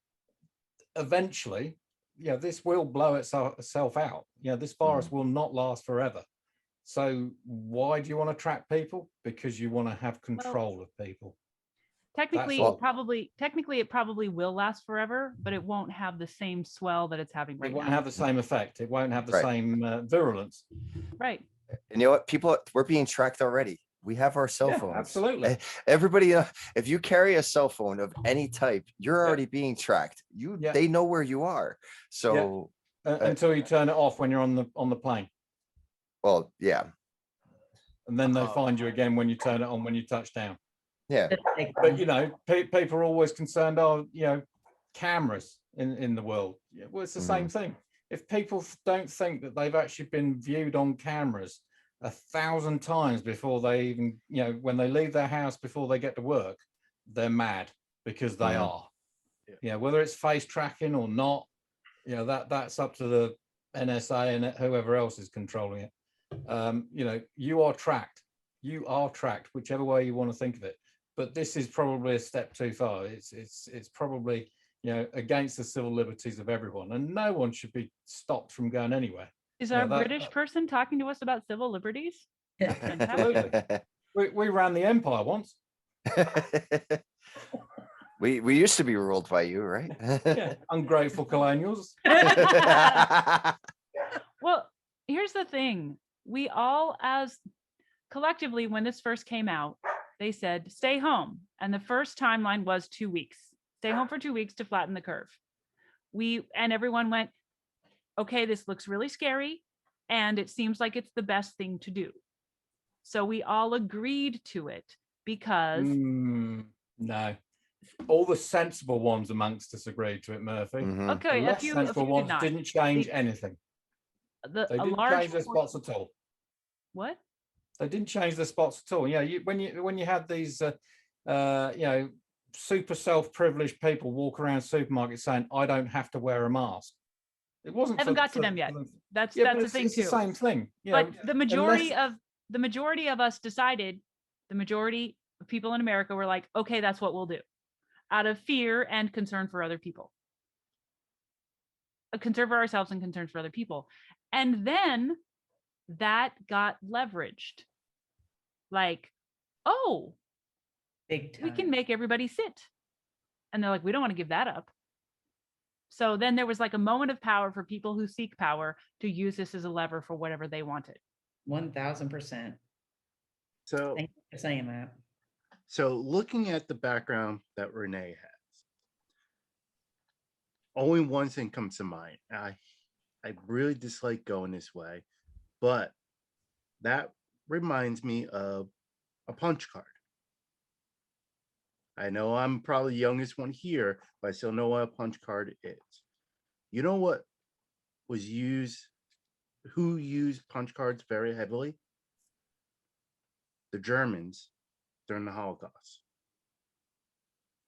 eventually, this will blow itself out. This virus will not last forever. So why do you want to track people? Because you want to have control of people. Technically, it probably will last forever, but it won't have the same swell that it's having right now. It won't have the same effect. It won't have the same virulence. Right. And you know what? We're being tracked already. We have our cell phones. Absolutely. Everybody, if you carry a cell phone of any type, you're already being tracked. They know where you are. So until you turn it off when you're on the plane. Well, yeah. And then they find you again when you turn it on when you touch down. Yeah. But people are always concerned, cameras in the world. Well, it's the same thing. If people don't think that they've actually been viewed on cameras 1,000 times before they even, when they leave their house before they get to work, they're mad because they are. Whether it's face tracking or not, that's up to the NSA and whoever else is controlling it. You are tracked. You are tracked, whichever way you want to think of it. But this is probably a step too far. It's probably against the civil liberties of everyone, and no one should be stopped from going anywhere. Is our British person talking to us about civil liberties? Absolutely. We ran the empire once. We used to be ruled by you, right? Ungrateful colonials. Well, here's the thing. We all, as collectively, when this first came out, they said, stay home. And the first timeline was 2 weeks. Stay home for 2 weeks to flatten the curve. And everyone went, okay, this looks really scary. And it seems like it's the best thing to do. So we all agreed to it because No, all the sensible ones amongst us agreed to it, Murphy. Mhm. okay, The a less few sensible did ones not. didn't change anything. They A didn't large change their portion- spots at all. What? They didn't change the spots at all. Yeah, when you had these, super self-privileged people walk around supermarkets saying, "I don't have to wear a mask." It wasn't. Haven't got to them yet. That's Yeah, but the thing it's too. the same thing. But the majority unless- of us decided, the majority of people in America were like, okay, that's what we'll do, out of fear and concern for other people, a concern for ourselves and concerns for other people. And then that got leveraged, like, oh, Big time. we can make everybody sit, and they're like, we don't want to give that up. So then there was like a moment of power for people who seek power to use this as a lever for whatever they wanted. 1000%. So, Thank you for saying that. so looking at the background that Renee has, only one thing comes to mind. I really dislike going this way, but that reminds me of a punch card. I know I'm probably the youngest one here, but I still know what a punch card is. You know what was used, who used punch cards very heavily? The Germans during the Holocaust.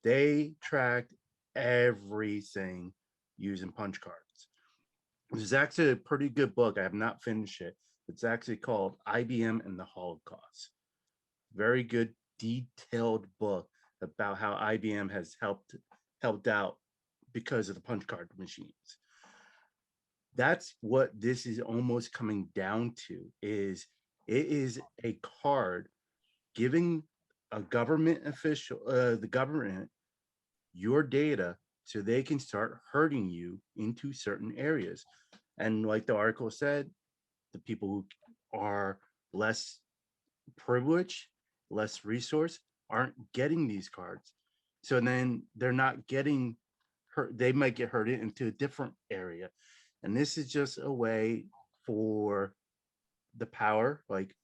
They tracked everything using punch cards. There's actually a pretty good book. I have not finished it. It's actually called IBM and the Holocaust. Very good, detailed book about how IBM has helped out because of the punch card machines. That's what this is almost coming down to. It is a card giving a government official, the government, your data so they can start herding you into certain areas. And like the article said, the people who are less privileged, less resource, aren't getting these cards. So then they're not getting hurt. They might get herded into a different area. And this is just a way for the power, like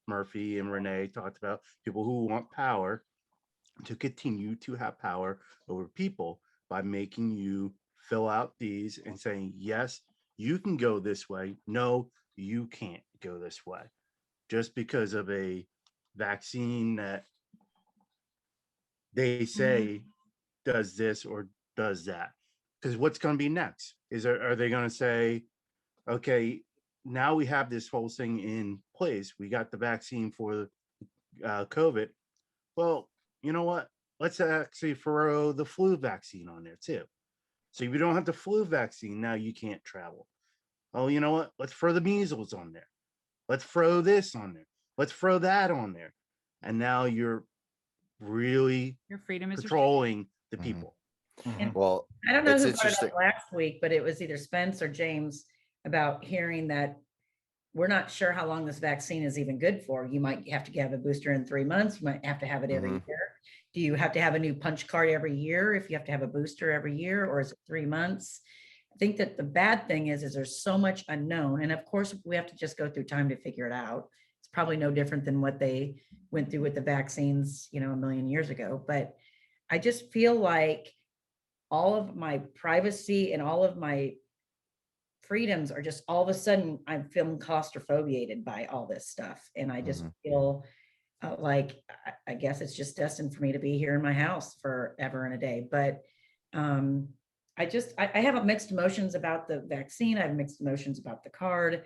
Murphy and Renee talked about, people who want power to continue to have power over people by making you fill out these and saying, yes, you can go this way. No, you can't go this way. Just because of a vaccine that they say does this or does that. Because what's going to be next? Are they going to say, okay, now we have this whole thing in place. We got the vaccine for COVID. Well, you know what? Let's actually throw the flu vaccine on there too. So if you don't have the flu vaccine, now you can't travel. Oh, you know what? Let's throw the measles on there. Let's throw this on there. Let's throw that on there. And now you're really Your freedom is controlling the Mhm. people. Well, I don't know It's who brought it interesting. up last week, but it was either Spence or James about hearing that we're not sure how long this vaccine is even good for. You might have to have a booster in 3 months. You might have to have it every Mhm. year. Do you have to have a new punch card every year if you have to have a booster every year, or is it 3 months? I think that the bad thing is there's so much unknown. And of course, we have to just go through time to figure it out. It's probably no different than what they went through with the vaccines, a million years ago. But I just feel like all of my privacy and all of my freedoms are just all of a sudden I'm feeling claustrophobiated by all this stuff. And I just feel like I guess it's just destined for me to be here in my house forever and a day. But I have mixed emotions about the vaccine. I have mixed emotions about the card,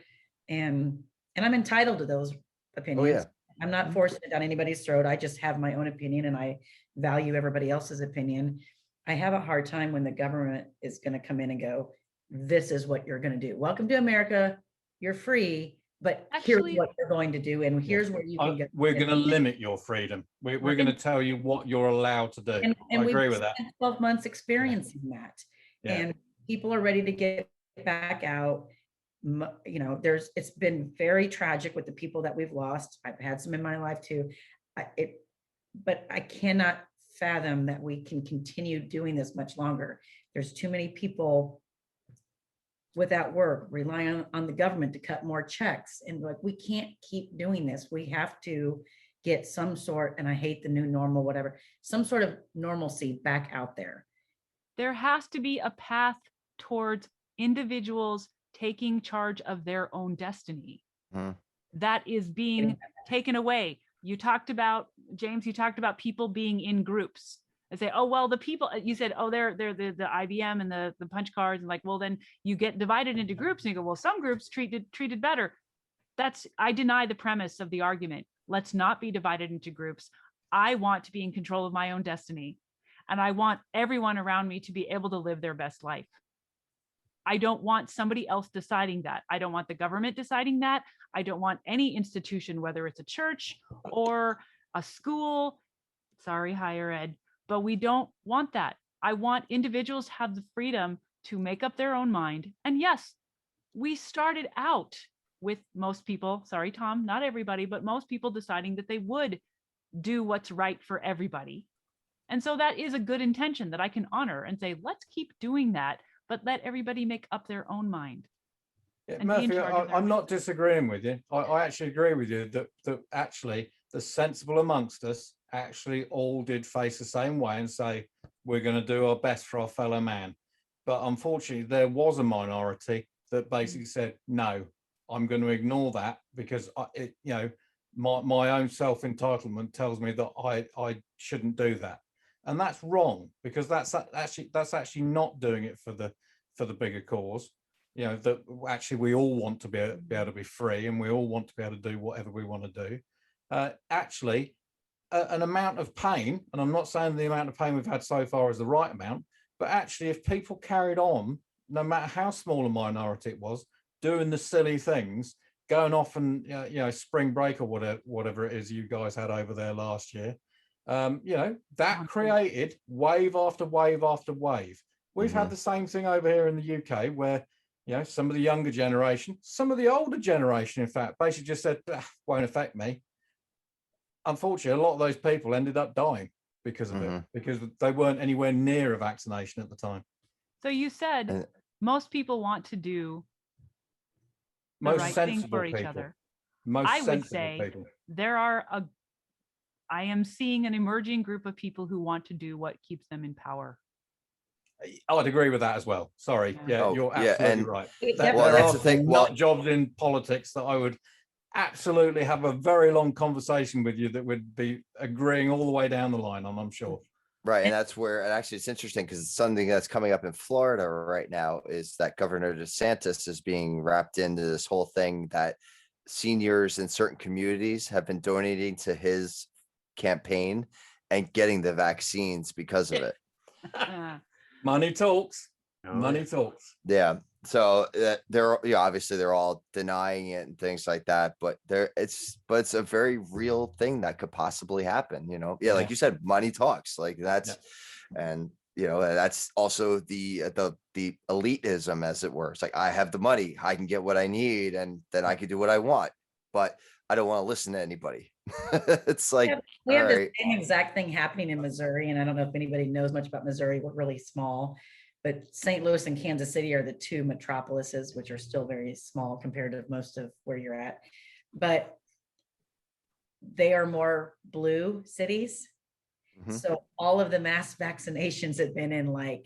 and I'm entitled to those opinions. I'm not forcing it down anybody's throat. I just have my own opinion and I value everybody else's opinion. I have a hard time when the government is going to come in and go, this is what you're going to do. Welcome to America. You're free, but Actually- here's what you're going to do. And here's where you can get. We're going to limit your freedom. We're going to tell you what you're allowed to do. And I we've agree with that. spent 12 months experiencing that. Yeah. And people are ready to get back out. it's been very tragic with the people that we've lost. I've had some in my life too. But I cannot fathom that we can continue doing this much longer. There's too many people without work, relying on the government to cut more checks. And like, we can't keep doing this. We have to get some sort, and I hate the new normal, whatever, some sort of normalcy back out there. There has to be a path towards individuals taking charge of their own destiny. Mhm. That is being taken away. James, you talked about people being in groups and say, oh, well, the people, you said, oh, they're the IBM and the punch cards. And like, well, then you get divided into groups and you go, well, some groups treated better. I deny the premise of the argument. Let's not be divided into groups. I want to be in control of my own destiny. And I want everyone around me to be able to live their best life. I don't want somebody else deciding that. I don't want the government deciding that. I don't want any institution, whether it's a church or a school, sorry, higher ed, but we don't want that. I want individuals to have the freedom to make up their own mind. And yes, we started out with most people, sorry, Tom, not everybody, but most people deciding that they would do what's right for everybody. And so that is a good intention that I can honor and say, let's keep doing that, but let everybody make up their own mind. Yeah, and be in Murphy, charge of their I'm own not disagreeing with you. I actually agree with you that actually the sensible amongst us actually all did face the same way and say, we're going to do our best for our fellow man. But unfortunately, there was a minority that basically said, no, I'm going to ignore that because my own self-entitlement tells me that I shouldn't do that. And that's wrong, because that's actually not doing it for the bigger cause. That actually we all want to be able to be free, and we all want to be able to do whatever we want to do. Actually, an amount of pain, and I'm not saying the amount of pain we've had so far is the right amount, but actually if people carried on, no matter how small a minority it was, doing the silly things, going off and spring break or whatever it is you guys had over there last year, that created wave after wave after wave. We've had the same thing over here in the UK where some of the younger generation, some of the older generation, in fact, basically just said, won't affect me. Unfortunately, a lot of those people ended up dying because of it, because they weren't anywhere near a vaccination at the time. So you said most people want to do the Most right thing sensible for each people. other. Most I would sensible say people. I am seeing an emerging group of people who want to do what keeps them in power. I'd agree with that as well. Sorry. Yeah, Oh, you're yeah, absolutely and- right. Well, There that's are the thing, some nut jobs in politics that I would absolutely have a very long conversation with you that would be agreeing all the way down the line on, I'm sure. Right. And that's where, and actually it's interesting because something that's coming up in Florida right now is that Governor DeSantis is being wrapped into this whole thing that seniors in certain communities have been donating to his campaign and getting the vaccines because of it. Money talks. Oh, Money yeah. talks. Yeah. So obviously they're all denying it and things like that, but it's a very real thing that could possibly happen, Yeah, like you said, money talks, like that's, and that's also the elitism, as it were. It's like, I have the money, I can get what I need, and then I can do what I want, but I don't want to listen to anybody. It's like, we have all the right. same exact thing happening in Missouri, and I don't know if anybody knows much about Missouri. We're really small, but St. Louis and Kansas City are the two metropolises, which are still very small compared to most of where you're at. But they are more blue cities. So all of the mass vaccinations have been in like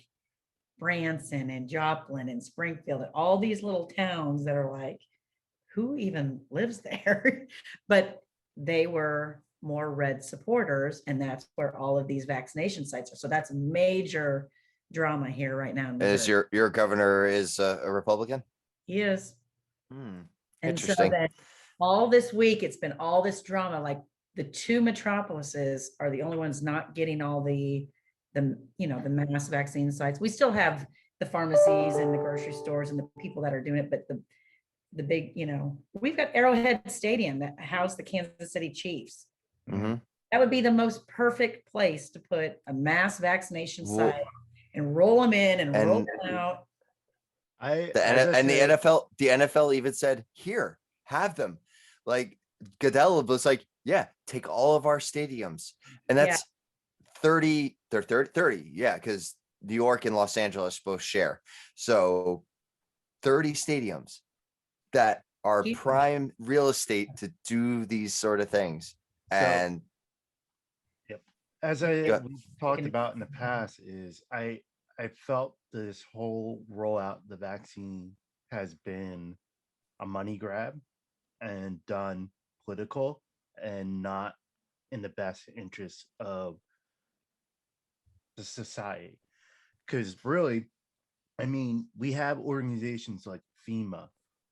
Branson and Joplin and Springfield and all these little towns that are like, who even lives there? But they were more red supporters, and that's where all of these vaccination sites are. So that's major drama here right now. Is your governor is a Republican? He is. And Interesting. So then all this week, it's been all this drama. Like the two metropolises are the only ones not getting all the mass vaccine sites. We still have the pharmacies and the grocery stores and the people that are doing it, but the big, we've got Arrowhead Stadium that housed the Kansas City Chiefs. That would be the most perfect place to put a mass vaccination site and roll them in and roll them out. as I said, The NFL even said, here, have them. Like Goodell was like, yeah, take all of our stadiums. And Yeah. that's 30, they're 30. Yeah, because New York and Los Angeles both share. So 30 stadiums that are Huge. prime real estate to do these sort of things. So- And as Yeah. we've talked And- about in the past, is I felt this whole rollout of the vaccine has been a money grab and done political and not in the best interest of the society. Because really, I mean, we have organizations like FEMA,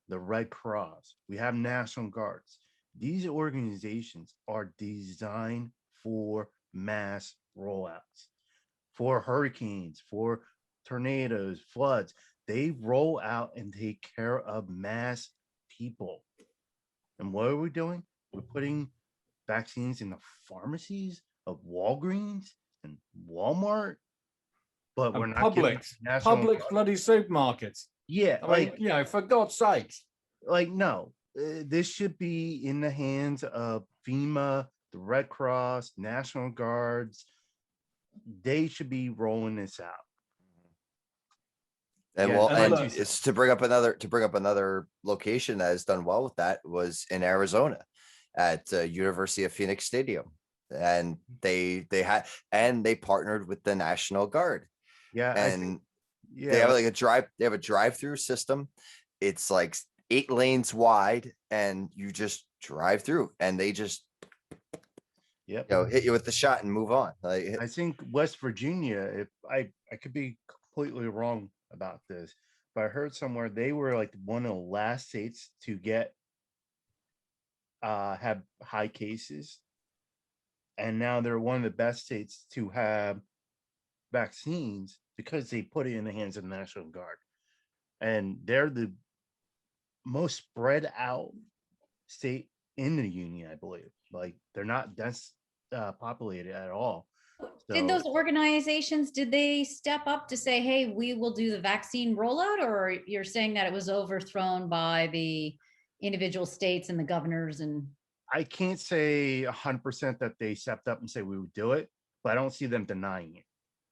the Red Cross, we have National Guards. These organizations are designed for mass rollouts, for hurricanes, for tornadoes, floods. They roll out and take care of mass people. And what are we doing? We're putting vaccines in the pharmacies of Walgreens and Walmart, but we're And not giving Publix, national Publix Guard- bloody supermarkets. Yeah, I mean, you know, for God's sakes. no, this should be in the hands of FEMA, the Red Cross, National Guards. They should be rolling this out. And Yeah, well, and and look- it's to bring up another location that has done well with that was in Arizona at University of Phoenix Stadium. And they partnered with the National Guard. Yeah, I think, And yeah, they have a drive-through system. It's like 8 lanes wide and you just drive through and they just, yep. hit you with the shot and move on. Like, I think West Virginia, if I could be completely wrong about this, but I heard somewhere they were like one of the last states to get have high cases. And now they're one of the best states to have vaccines because they put it in the hands of the National Guard. And they're the most spread out state in the union, I believe. Like they're not dense populated at all. Did So- those organizations, did they step up to say, hey, we will do the vaccine rollout? Or you're saying that it was overthrown by the individual states and the governors and? I can't say 100% that they stepped up and say we would do it, but I don't see them denying it.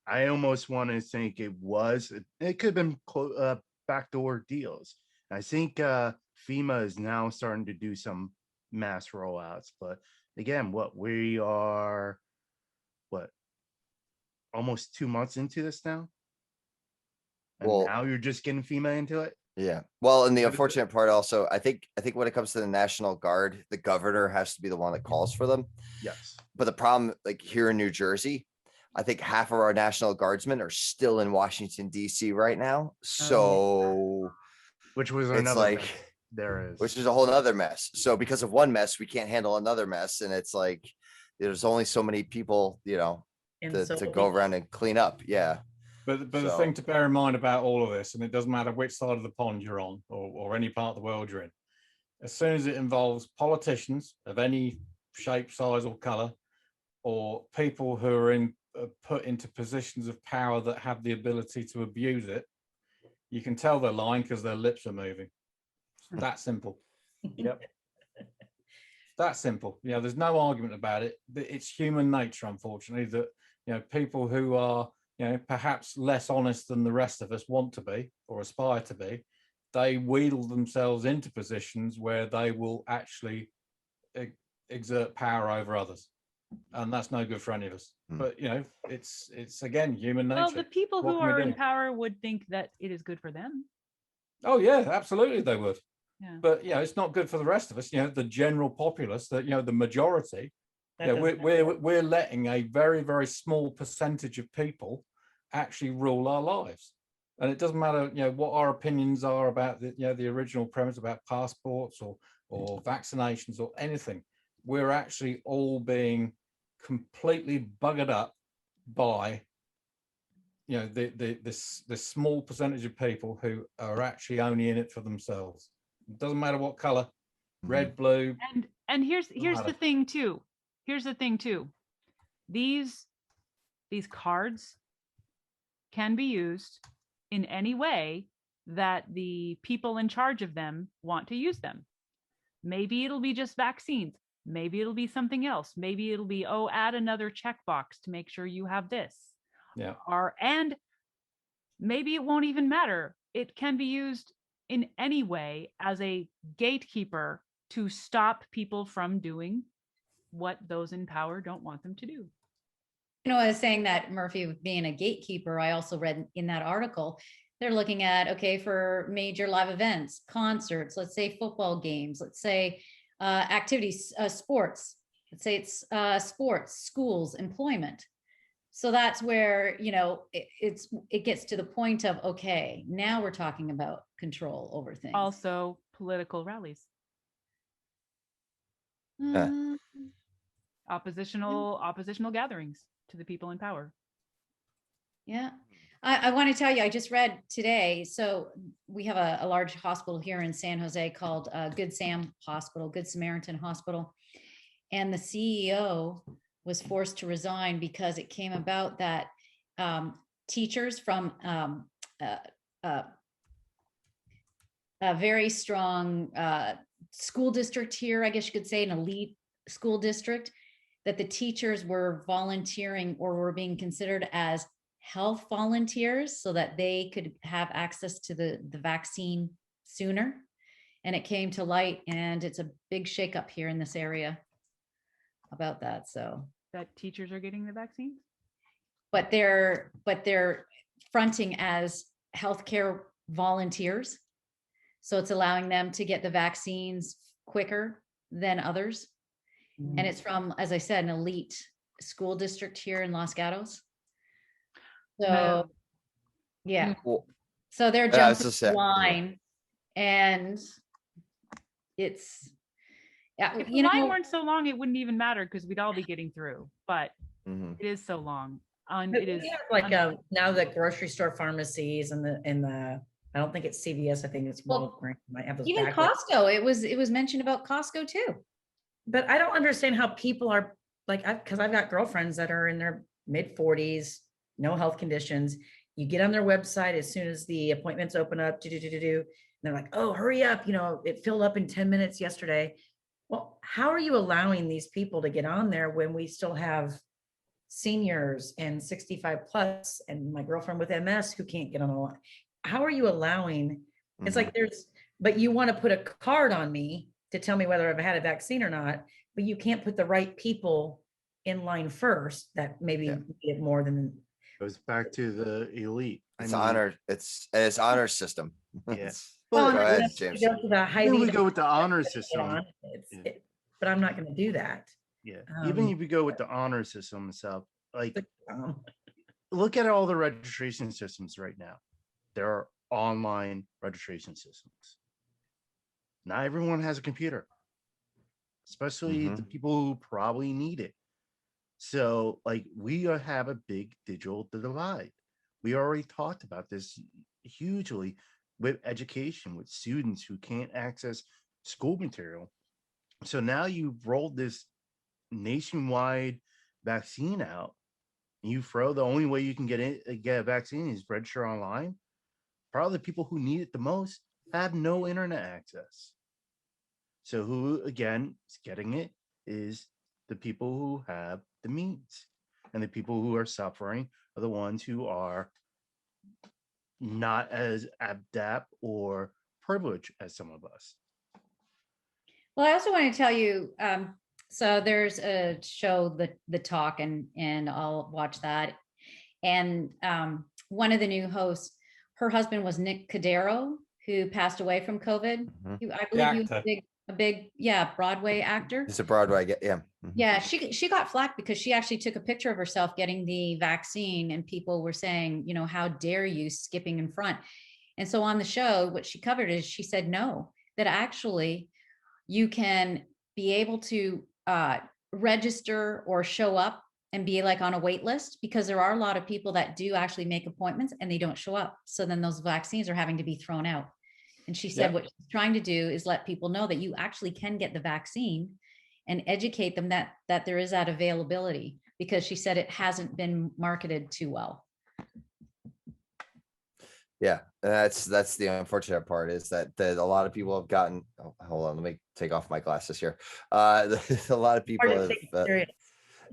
I almost want to think it could have been backdoor deals. I think FEMA is now starting to do some mass rollouts, but again, we are almost 2 months into this now, and Well- now you're just getting FEMA into it. yeah. Well, and the What is it? unfortunate part also, I think when it comes to the National Guard, the governor has to be the one that calls for them. Yes. But the problem, like here in New Jersey, I think half of our National Guardsmen are still in Washington, D.C. right now. So Which was it's another like, mess. There is. which is a whole nother mess. So because of one mess, we can't handle another mess. And it's like, there's only so many people, And to, so to what go we- around and clean up. Yeah. But the So- thing to bear in mind about all of this, and it doesn't matter which side of the pond you're on or any part of the world you're in, as soon as it involves politicians of any shape, size, or color, or people who are put into positions of power that have the ability to abuse it, you can tell they're lying because their lips are moving. It's that simple. Yep. That simple. There's no argument about it. It's human nature, unfortunately, that people who are perhaps less honest than the rest of us want to be or aspire to be, they wheedle themselves into positions where they will actually exert power over others, and that's no good for any of us. Hmm. But it's again human nature. Well, the people What who can we are in do? power would think that it is good for them. Oh yeah, absolutely they would. Yeah. But it's not good for the rest of us. The general populace, that the majority. that Yeah, doesn't- we're letting a very, very small percentage of people actually rule our lives. And it doesn't matter, what our opinions are about the original premise about passports or vaccinations or anything. We're actually all being completely buggered up by this small percentage of people who are actually only in it for themselves. It doesn't matter what color, red, blue. And here's the matter. thing too. Here's the thing too. These cards can be used in any way that the people in charge of them want to use them. Maybe it'll be just vaccines. Maybe it'll be something else. Maybe it'll be, oh, add another checkbox to make sure you have this. Yeah. And maybe it won't even matter. It can be used in any way as a gatekeeper to stop people from doing what those in power don't want them to do. You know, I was saying that Murphy being a gatekeeper, I also read in that article, they're looking at, okay, for major live events, concerts, let's say football games, let's say activities, sports, let's say it's sports, schools, employment. So that's where, you know, it gets to the point of, okay, now we're talking about control over things. Also, political rallies, Uh, oppositional gatherings to the people in power. Yeah. I want to tell you, I just read today. So we have a large hospital here in San Jose called Good Sam Hospital, Good Samaritan Hospital. And the CEO was forced to resign because it came about that teachers from a very strong school district here, I guess you could say an elite school district, that the teachers were volunteering or were being considered as health volunteers so that they could have access to the vaccine sooner. And it came to light, and it's a big shakeup here in this area about that. So That teachers are getting the vaccines? but they're fronting as healthcare volunteers. So it's allowing them to get the vaccines quicker than others. And it's from, as I said, an elite school district here in Los Gatos. So, yeah. Well, So they're Yeah, it's jumping just the that- yeah. line, and it's, yeah, If the you line know, weren't so long, it wouldn't even matter because we'd all be getting through. But mhm. it is so long. And But it is we have like now the grocery store pharmacies and the I don't think it's CVS. I think it's Well, Walgreens. Might have those even backwards. Costco, it was mentioned about Costco too. But I don't understand how people are like, because I've got girlfriends that are in their mid 40s, no health conditions. You get on their website as soon as the appointments open up, and they're like, oh, hurry up. You know, it filled up in 10 minutes yesterday. Well, how are you allowing these people to get on there when we still have seniors and 65 plus and my girlfriend with MS who can't get on the line? How are you allowing? It's like but you want to put a card on me to tell me whether I've had a vaccine or not, but you can't put the right people in line first that maybe Yeah. get more than. Goes back to the elite. It's honor. It's honor system. Yeah. It's- Well, Go and ahead, that's- James. you go to the high Even we V go with the honor get system. on, Yeah. but I'm not going to do that. Yeah. Even Um, if you go with the honor system and stuff, like Um, look at all the registration systems right now. There are online registration systems. Not everyone has a computer, especially the people who probably need it. So, like, we have a big digital divide. We already talked about this hugely with education, with students who can't access school material. So now you've rolled this nationwide vaccine out. You throw the only way you can get a vaccine is register online. Probably the people who need it the most have no internet access. So who again is getting it is the people who have the means, and the people who are suffering are the ones who are not as adept or privileged as some of us. Well, I also want to tell you, so there's a show, the Talk, and I'll watch that. And one of the new hosts, her husband was Nick Cordero, who passed away from COVID. I believe he was actor. a big, Broadway actor. It's a Broadway. Yeah. Mhm. Yeah, she got flack because she actually took a picture of herself getting the vaccine, and people were saying, you know, how dare you, skipping in front. And so on the show, what she covered is she said no, that actually you can be able to register or show up and be like on a wait list, because there are a lot of people that do actually make appointments and they don't show up. So then those vaccines are having to be thrown out. And she said Yep. what she's trying to do is let people know that you actually can get the vaccine and educate them that there is that availability, because she said it hasn't been marketed too well. Yeah, that's the unfortunate part is that a lot of people have gotten. Oh, hold on, let me take off my glasses here. A lot of people Hard to have. take it serious.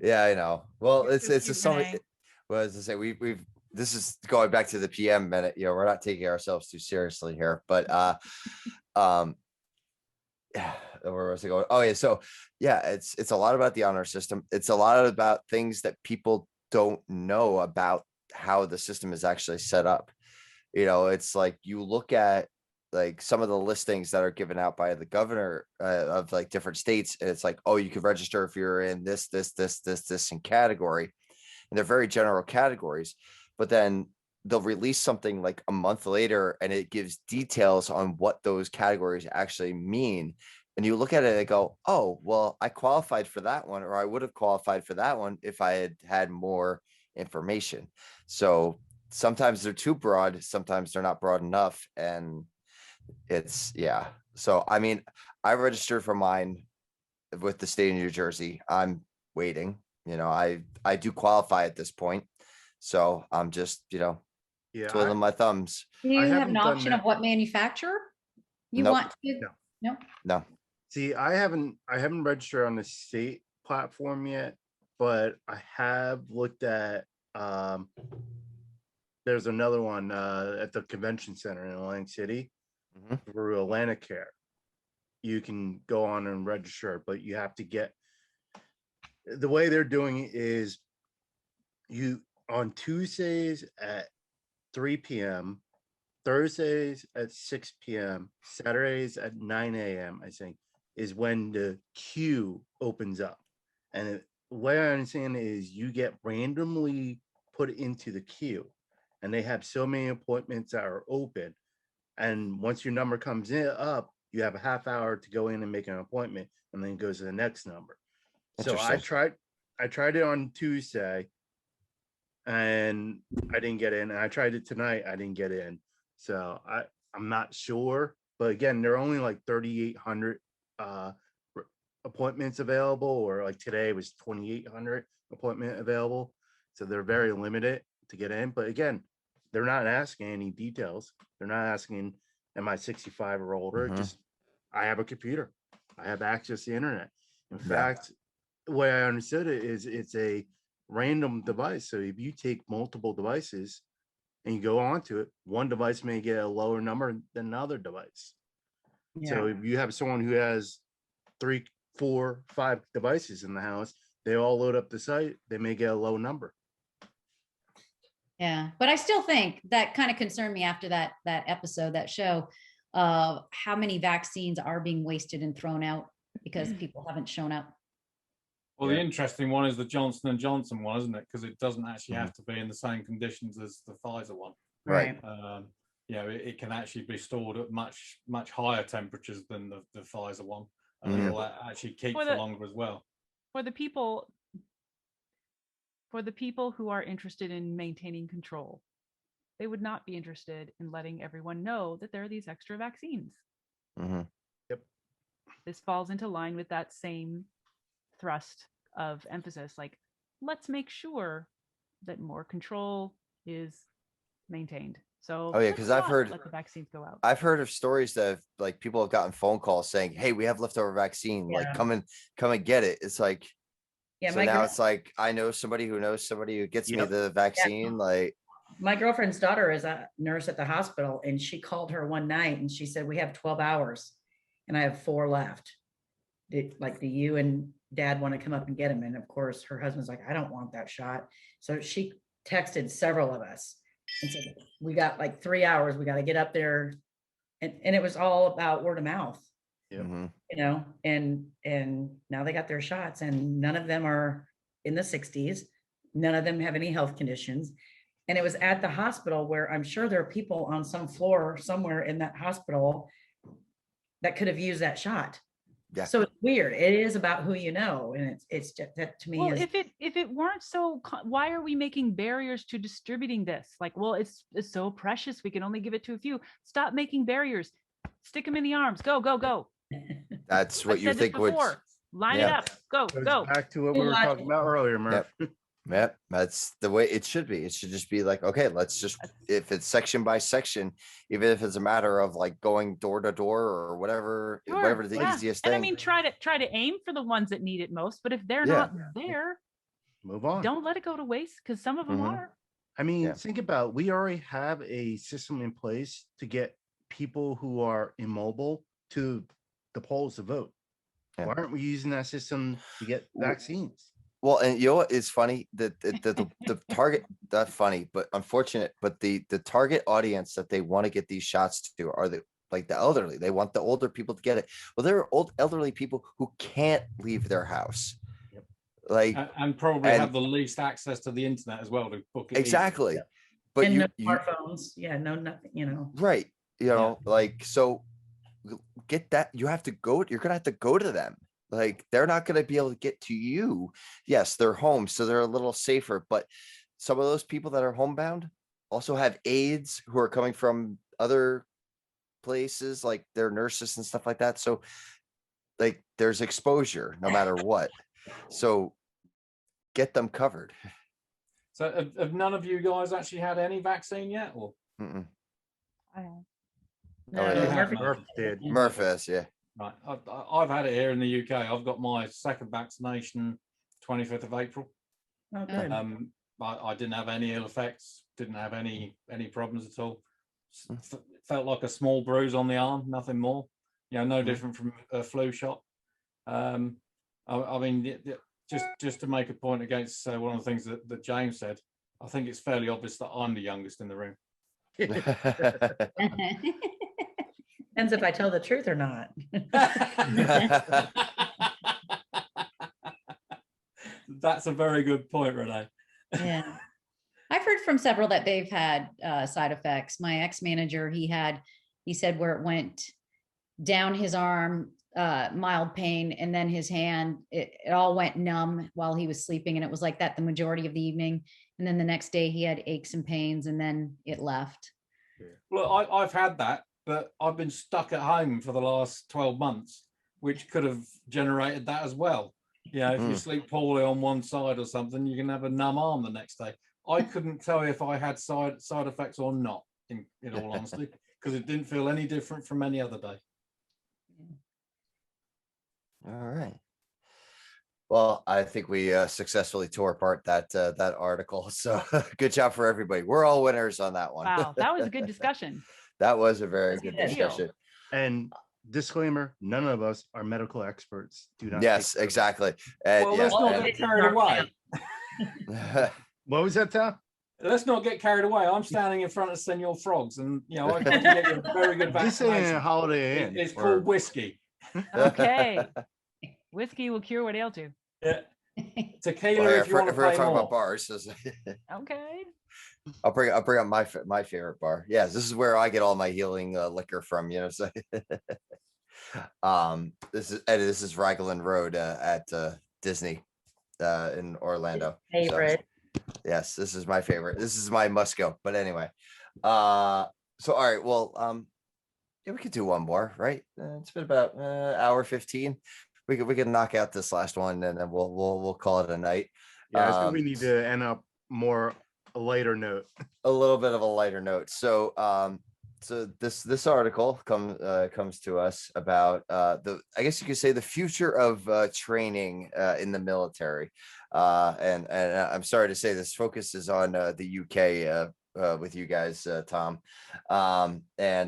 Yeah, I know. Well, You're so it's cute, just something. Renee. Well, as I say, we've this is going back to the PM minute. You know, we're not taking ourselves too seriously here, but um, yeah, where was I going? Oh yeah, so yeah, it's a lot about the honor system. It's a lot about things that people don't know about how the system is actually set up. You know, it's like you look at like some of the listings that are given out by the governor of like different states, and it's like, oh, you could register if you're in this in category, and they're very general categories, but then they'll release something like a month later and it gives details on what those categories actually mean. And you look at it and go, oh, well, I qualified for that one, or I would have qualified for that one if I had had more information. So sometimes they're too broad, sometimes they're not broad enough. And it's, yeah. So, I mean, I registered for mine with the state of New Jersey. I'm waiting, you know, I do qualify at this point. So I'm just, you know, Yeah, twiddling my thumbs. Do you have haven't an done option that. of what manufacturer you Nope. want to? No. No. No. See, I haven't registered on the state platform yet, but I have looked at there's another one at the convention center in Atlantic City Mhm. for Atlantic Care. You can go on and register, but you have to get the way they're doing it is you on Tuesdays at 3 p.m., Thursdays at 6 p.m., Saturdays at 9 a.m., I think, is when the queue opens up. And the way I understand it is you get randomly put into the queue, and they have so many appointments that are open. And once your number comes in up, you have a half hour to go in and make an appointment, and then it goes to the next number. So Interesting. I tried it on Tuesday and I didn't get in. And I tried it tonight, I didn't get in. So I'm not sure. But again, there are only like 3,800 uh appointments available, or like today was 2,800 appointment available. So they're very limited to get in. But again, they're not asking any details. They're not asking, am I 65 or older? Mhm. Just I have a computer. I have access to the internet. In Yeah. fact, the way I understood it is it's a random device. So if you take multiple devices and you go onto it, one device may get a lower number than another device. So Yeah. if you have someone who has 3, 4, 5 devices in the house, they all load up the site, they may get a low number. Yeah, but I still think that kind of concerned me after that episode, that show, how many vaccines are being wasted and thrown out because people haven't shown up. Well, the Yeah. interesting one is the Johnson and Johnson one, isn't it? Because it doesn't actually Mhm. have to be in the same conditions as the Pfizer one. Right. You know, it can actually be stored at much higher temperatures than the Pfizer one, and Mhm. it will actually keep For for the- longer as well. For the people who are interested in maintaining control, they would not be interested in letting everyone know that there are these extra vaccines. Mhm. This falls into line with that same thrust of emphasis. Like, let's make sure that more control is maintained. So Oh, yeah, let's 'cause I've not heard- let the vaccines go out. I've heard of stories that like people have gotten phone calls saying, "Hey, we have leftover vaccine. Like, Yeah. come and get it." It's like, Yeah, so now it's like I know somebody who knows somebody who gets me Yep. the vaccine. Like, my girlfriend's daughter is a nurse at the hospital, and she called her one night and she said, we have 12 hours and I have 4 left. Like, do you and dad want to come up and get them? And of course, her husband's like, I don't want that shot. So she texted several of us and said, we got like 3 hours. We got to get up there. And it was all about word of mouth, Yep. mhm. you know, and now they got their shots, and none of them are in the 60s. None of them have any health conditions. And it was at the hospital where I'm sure there are people on some floor somewhere in that hospital that could have used that shot. Yeah. So it's weird. It is about who you know. And it's just that to me Well, is if it weren't so, why are we making barriers to distributing this? Like, well, it's so precious. We can only give it to a few. Stop making barriers. Stick them in the arms. Go, go, go. That's what I've you said this think would. before. Line it Yeah. up. Go, Goes go. back to what we were talking about earlier, Murph. Yep, that's the way it should be. It should just be like, okay, let's just, if it's section by section, even if it's a matter of like going door to door or whatever, whatever Sure, the yeah. easiest And I thing. mean, try to aim for the ones that need it most, but if they're Yeah. not there, Move on. don't let it go to waste, because some of them Mhm. are. I mean, Yeah. think about, we already have a system in place to get people who are immobile to the polls to vote. Yeah. Why aren't we using that system to get W- vaccines? Well, and you know what is funny that the target, not funny, but unfortunate, but the target audience that they want to get these shots to are the like the elderly. They want the older people to get it. Well, there are old elderly people who can't leave their house. Yep. Like And probably and- have the least access to the internet as well to book it. easily. exactly. Yeah. But And you, no you smartphones. Yeah, no, nothing, you know. right, you know, like so get that, you have to go, you're gonna have to go to them. Like they're not gonna be able to get to you. Yes, they're home, so they're a little safer, but some of those people that are homebound also have aides who are coming from other places, like they're nurses and stuff like that. So like there's exposure no matter what. So get them covered. So have none of you guys actually had any vaccine yet? Or Mm-mm. No, yeah. Murphy- Murph did. Murphys, yeah. right, I've had it here in the UK. I've got my second vaccination 25th of April. Oh, good. I didn't have any ill effects, didn't have any problems at all. Felt like a small bruise on the arm, nothing more. You know, no different from a flu shot. I mean, just to make a point against one of the things that James said, I think it's fairly obvious that I'm the youngest in the room. Depends if I tell the truth or not. That's a very good point, Renee. Yeah. I've heard from several that they've had side effects. My ex-manager, he said where it went down his arm, mild pain, and then his hand, it all went numb while he was sleeping. And it was like that the majority of the evening. And then the next day he had aches and pains, and then it left. Well, I've had that, but I've been stuck at home for the last 12 months, which could have generated that as well. You know, if you sleep poorly on one side or something, you can have a numb arm the next day. I couldn't tell you if I had side effects or not, in all honesty, because it didn't feel any different from any other day. All right. Well, I think we successfully tore apart that article. So good job for everybody. We're all winners on that one. Wow, that was a good discussion. That was a very That's good good. discussion. And disclaimer, none of us are medical experts. Do not. Yes, take- exactly. And Well, yeah, let's not and- get carried away. What was that, Tom? Let's not get carried away. I'm standing in front of Senor Frogs, and I can get you a very good This ain't a vaccination. Holiday Inn. It's or- called whiskey. Okay. Whiskey will cure what ails you. Yeah. Tequila Well, yeah, if you want to if we're pay talking more. about bars, Okay. I'll bring up my favorite bar. Yes, this is where I get all my healing liquor from. You know, so this is Raglan Road at Disney in Orlando. So, Favorite. yes, this is my favorite. This is my must go. But anyway, so all right, well, yeah, we could do one more, right? It's been about hour 15. We could knock out this last one, and then we'll call it a night. Yeah, I think we need to end up more a lighter note. A little bit of a lighter note. So so this article comes to us about I guess you could say the future of training in the military. And I'm sorry to say this focuses on the UK with you guys, Tom. And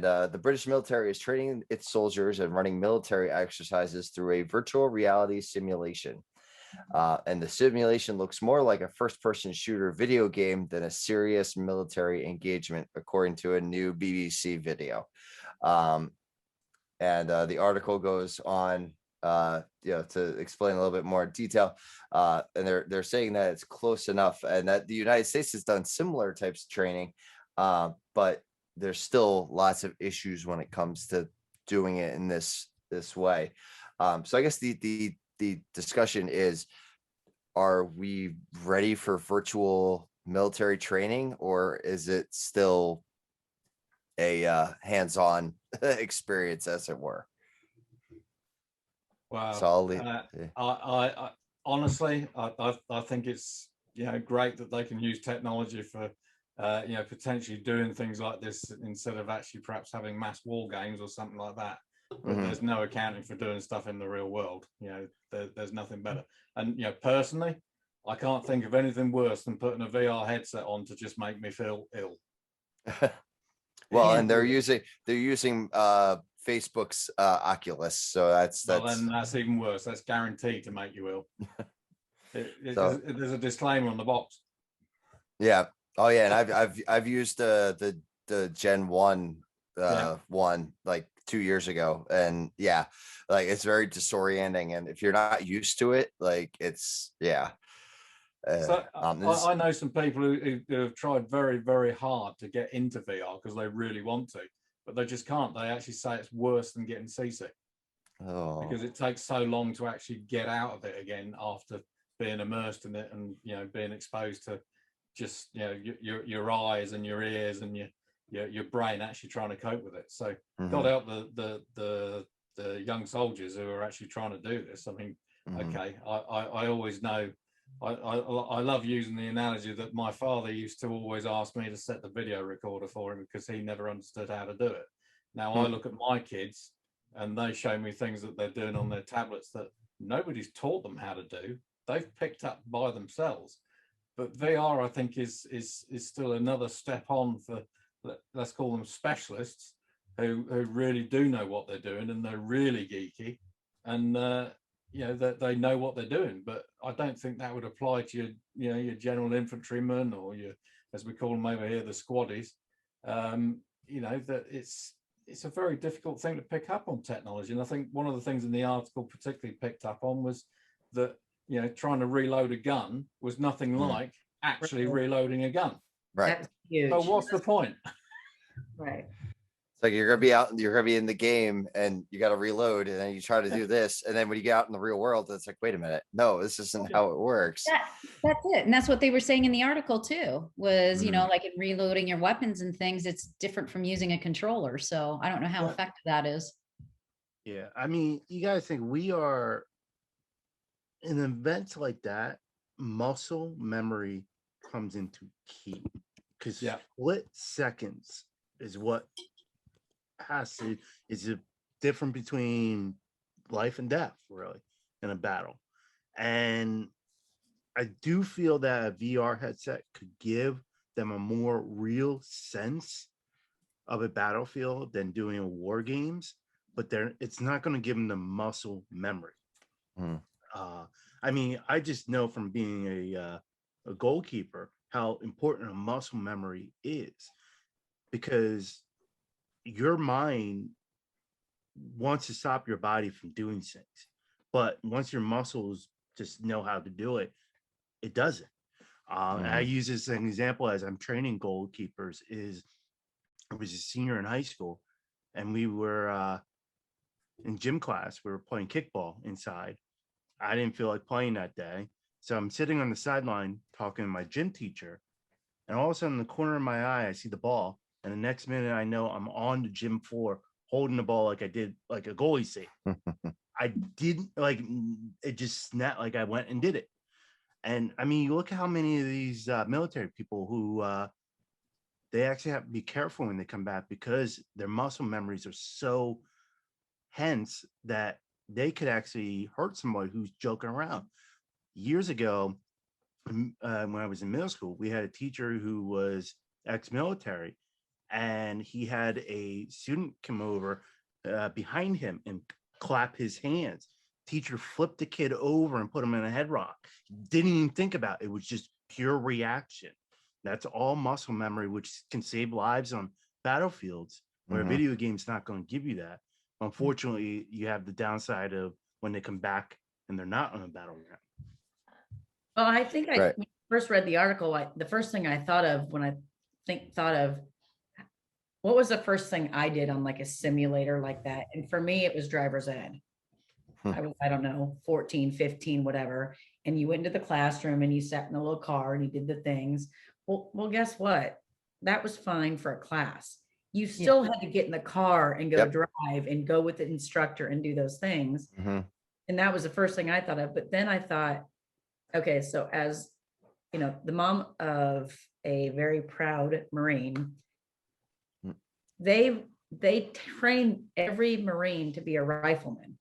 the British military is training its soldiers and running military exercises through a virtual reality simulation. And the simulation looks more like a first-person shooter video game than a serious military engagement, according to a new BBC video. And the article goes on, to explain a little bit more in detail. And they're saying that it's close enough, and that the United States has done similar types of training, but there's still lots of issues when it comes to doing it in this way. So I guess the discussion is, are we ready for virtual military training, or is it still a hands-on experience, as it were? Wow. So I'll leave. I honestly, I think it's great that they can use technology for, potentially doing things like this instead of actually perhaps having mass war games or something like that. But Mhm. there's no accounting for doing stuff in the real world. There's nothing better. And personally, I can't think of anything worse than putting a VR headset on to just make me feel ill. Well, Yeah. and they're using Facebook's Oculus, so Well, then that's even worse. That's guaranteed to make you ill. So- There's a disclaimer on the box. yeah. Oh yeah, and I've used the Gen 1 Yeah. one like 2 years ago, and yeah, like it's very disorienting, and if you're not used to it, like it's So this- I know some people who have tried very, very hard to get into VR because they really want to, but they just can't. They actually say it's worse than getting seasick oh, because it takes so long to actually get out of it again after being immersed in it and being exposed to just your eyes and your ears and your brain actually trying to cope with it. So mhm, God help the young soldiers who are actually trying to do this. I mean, mhm. okay, I always know. I love using the analogy that my father used to always ask me to set the video recorder for him because he never understood how to do it. Now I look at my kids and they show me things that they're doing on their tablets that nobody's taught them how to do. They've picked up by themselves. But VR, I think, is still another step on for, let's call them specialists who really do know what they're doing and they're really geeky and that they know what they're doing. But I don't think that would apply to your general infantrymen or your, as we call them over here, the squaddies. That it's a very difficult thing to pick up on technology. And I think one of the things in the article particularly picked up on was that trying to reload a gun was nothing like actually reloading a gun. Right. That's huge. So what's the point? Right. It's like you're gonna be in the game and you got to reload, and then you try to do this, and then when you get out in the real world, it's like, wait a minute, no, this isn't how it works. That's it. And that's what they were saying in the article too, was, Mhm. like in reloading your weapons and things, it's different from using a controller. So I don't know how Yeah. effective that is. Yeah, I mean, you guys think we are in events like that, muscle memory comes into key because Yeah. split seconds is what is a difference between life and death, really, in a battle. And I do feel that a VR headset could give them a more real sense of a battlefield than doing a war games, but it's not going to give them the muscle memory. Hmm. I mean, I just know from being a goalkeeper how important a muscle memory is, because your mind wants to stop your body from doing things, but once your muscles just know how to do it, it doesn't. And I use this as an example as I'm training goalkeepers. I was a senior in high school, and we were in gym class. We were playing kickball inside. I didn't feel like playing that day, so I'm sitting on the sideline talking to my gym teacher, and all of a sudden, in the corner of my eye, I see the ball, and the next minute, I know I'm on the gym floor holding the ball like I did, like a goalie save. I didn't like it; just snapped. Like I went and did it. And I mean, you look at how many of these military people who they actually have to be careful when they come back because their muscle memories are so hence that they could actually hurt somebody who's joking around. Years ago, when I was in middle school, we had a teacher who was ex-military, and he had a student come over behind him and clap his hands. Teacher flipped the kid over and put him in a head rock. Didn't even think about it. It was just pure reaction. That's all muscle memory, which can save lives on battlefields where a video game's not going to give you that. Unfortunately, you have the downside of when they come back and they're not on a battleground. Well, I think Right. when I first read the article, the first thing I thought of when I thought of what was the first thing I did on like a simulator like that. And for me, it was driver's ed. I was, I don't know, 14, 15, whatever. And you went into the classroom and you sat in a little car and you did the things. Well, guess what? That was fine for a class. You still had to get in the car and go Yep. drive and go with the instructor and do those things. Mhm. And that was the first thing I thought of. But then I thought, okay, so as the mom of a very proud Marine, Mm. they train every Marine to be a rifleman.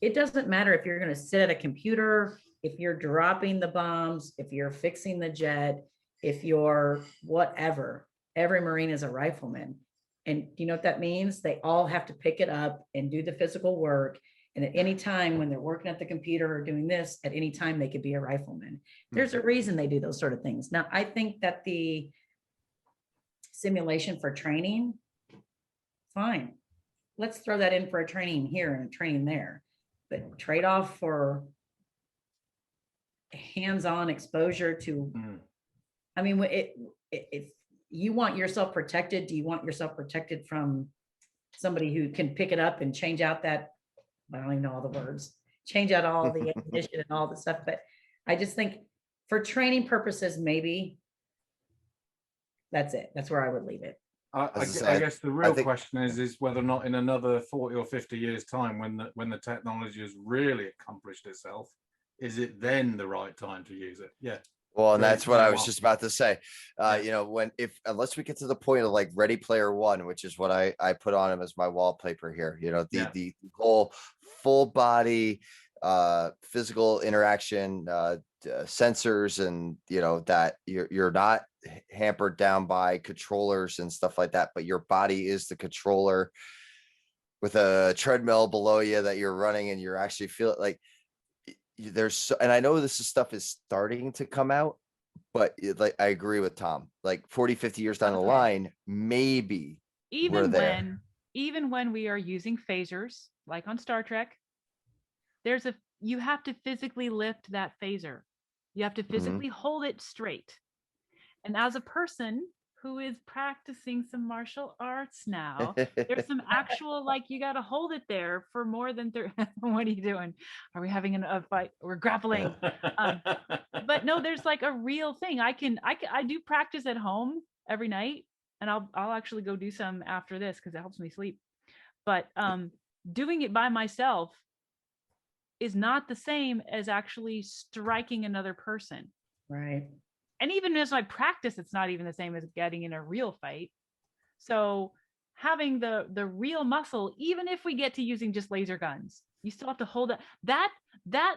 It doesn't matter if you're going to sit at a computer, if you're dropping the bombs, if you're fixing the jet, if you're whatever, every Marine is a rifleman. And do you know what that means? They all have to pick it up and do the physical work. And at any time when they're working at the computer or doing this, at any time they could be a rifleman. There's a reason they do those sort of things. Now, I think that the simulation for training, fine. Let's throw that in for a training here and a training there. But trade off for hands-on exposure to, I mean, if you want yourself protected, do you want yourself protected from somebody who can pick it up and change out that, I don't even know all the words, change out all the ammunition and all the stuff, but I just think for training purposes, maybe that's it. That's where I would leave it. I I guess the real think- question is whether or not in another 40 or 50 years time, when the technology has really accomplished itself, is it then the right time to use it? Yeah. Well, and Very that's what I was well. just about to say. Yeah. You know, unless we get to the point of like Ready Player One, which is what I put on him as my wallpaper here, you know, Yeah. the whole full body physical interaction, sensors, and you know that you're not hampered down by controllers and stuff like that, but your body is the controller with a treadmill below you that you're running, and you're actually feel like and I know stuff is starting to come out, but like I agree with Tom, like 40, 50 years down the Okay. line, maybe we're there. Even when we are using phasers, like on Star Trek, you have to physically lift that phaser. You have to physically hold it straight. And as a person who is practicing some martial arts now, there's some actual, like, you got to hold it there for more than what are you doing? Are we having a fight? We're grappling. But no, there's like a real thing. I do practice at home every night, and I'll actually go do some after this because it helps me sleep. But doing it by myself is not the same as actually striking another person. Right. And even as I practice, it's not even the same as getting in a real fight. So having the real muscle, even if we get to using just laser guns, you still have to hold that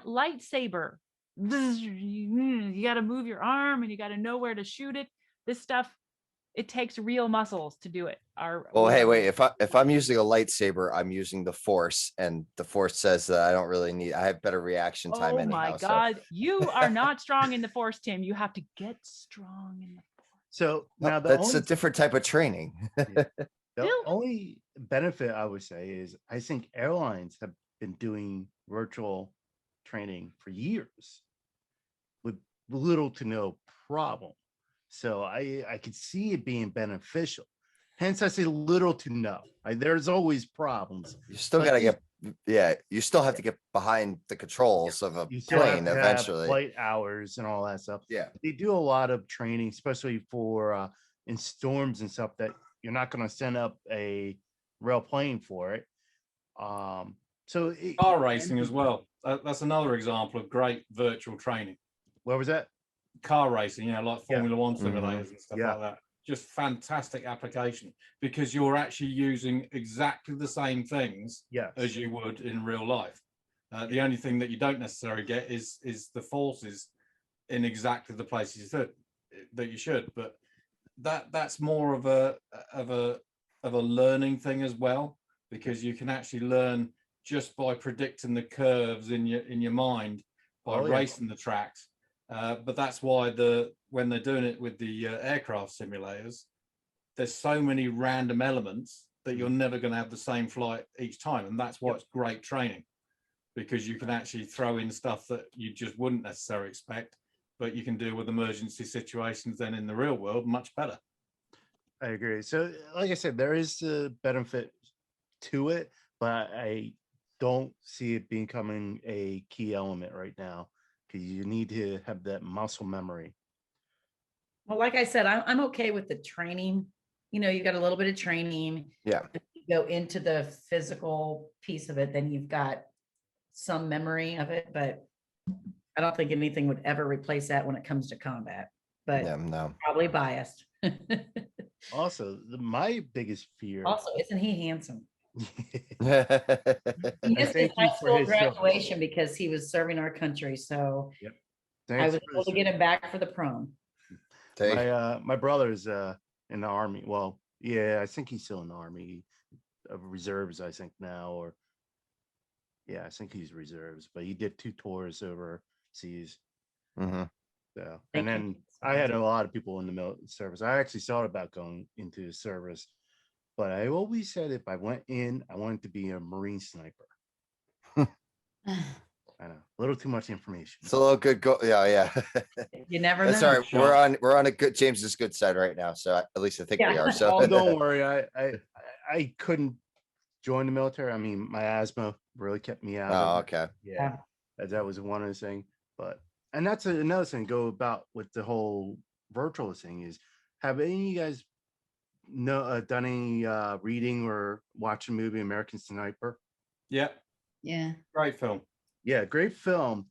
lightsaber. You got to move your arm and you got to know where to shoot it. This stuff, it takes real muscles to do it. Well, hey, wait, if I'm using a lightsaber, I'm using the Force, and the Force says that I have better reaction time Oh anyhow. my God, you are not strong in the Force, Tim. You have to get strong in the Force. So now That's a different type of training. the Still- only benefit I would say is I think airlines have been doing virtual training for years with little to no problem. So I could see it being beneficial. Hence, I say little to no. There's always problems. You still But got to these- you still have to get behind the controls of a You still have plane to have eventually. flight hours and all that stuff. Yeah. They do a lot of training, especially for in storms and stuff that you're not going to send up a real plane for it. So Car racing as well. That's another example of great virtual training. Where was that? Car racing, you know, like Yeah. Formula One simulators and stuff Yeah. like that. Just fantastic application because you're actually using exactly the same things Yes. as you would in real life. The only thing that you don't necessarily get is the forces in exactly the places that you should. But that's more of a learning thing as well, because you can actually learn just by predicting the curves in your mind by Oh, yeah. racing the tracks. But that's why when they're doing it with the aircraft simulators, there's so many random elements that you're never going to have the same flight each time, and that's why it's great training, because you can actually throw in stuff that you just wouldn't necessarily expect, but you can deal with emergency situations then in the real world much better. I agree. So, like I said, there is a benefit to it, but I don't see it becoming a key element right now because you need to have that muscle memory. Well, like I said, I'm okay with the training. You know, you got a little bit of training. Yeah. You go into the physical piece of it, then you've got some memory of it. But I don't think anything would ever replace that when it comes to combat, but Yeah, no. probably biased. Also, my biggest fear. Also, isn't he handsome? He And missed his thank high you for school his service. graduation because he was serving our country, so I Thanks was for able to his get him back for the prom. Take- my brother's in the army. Well, yeah, I think he's still in the army of reserves, I think now, or yeah, I think he's reserves, but he did 2 tours overseas. Mhm. So, Thank and you. then I had a lot of people in the service. I actually thought about going into the service, but I always said if I went in, I wanted to be a Marine sniper. I know, a little too much information. It's a little good go. Yeah, yeah. You never know. That's all right. We're on a good James's good side right now. So at least I think we Yeah. are. So Oh, don't worry. I couldn't join the military. I mean, my asthma really kept me out. Oh, of it. okay. Yeah, that was one of the things. But and that's another thing. Go about with the whole virtual thing is, have any of you guys done any reading or watching movie American Sniper? Yeah, Yeah. great film. Yeah, great film.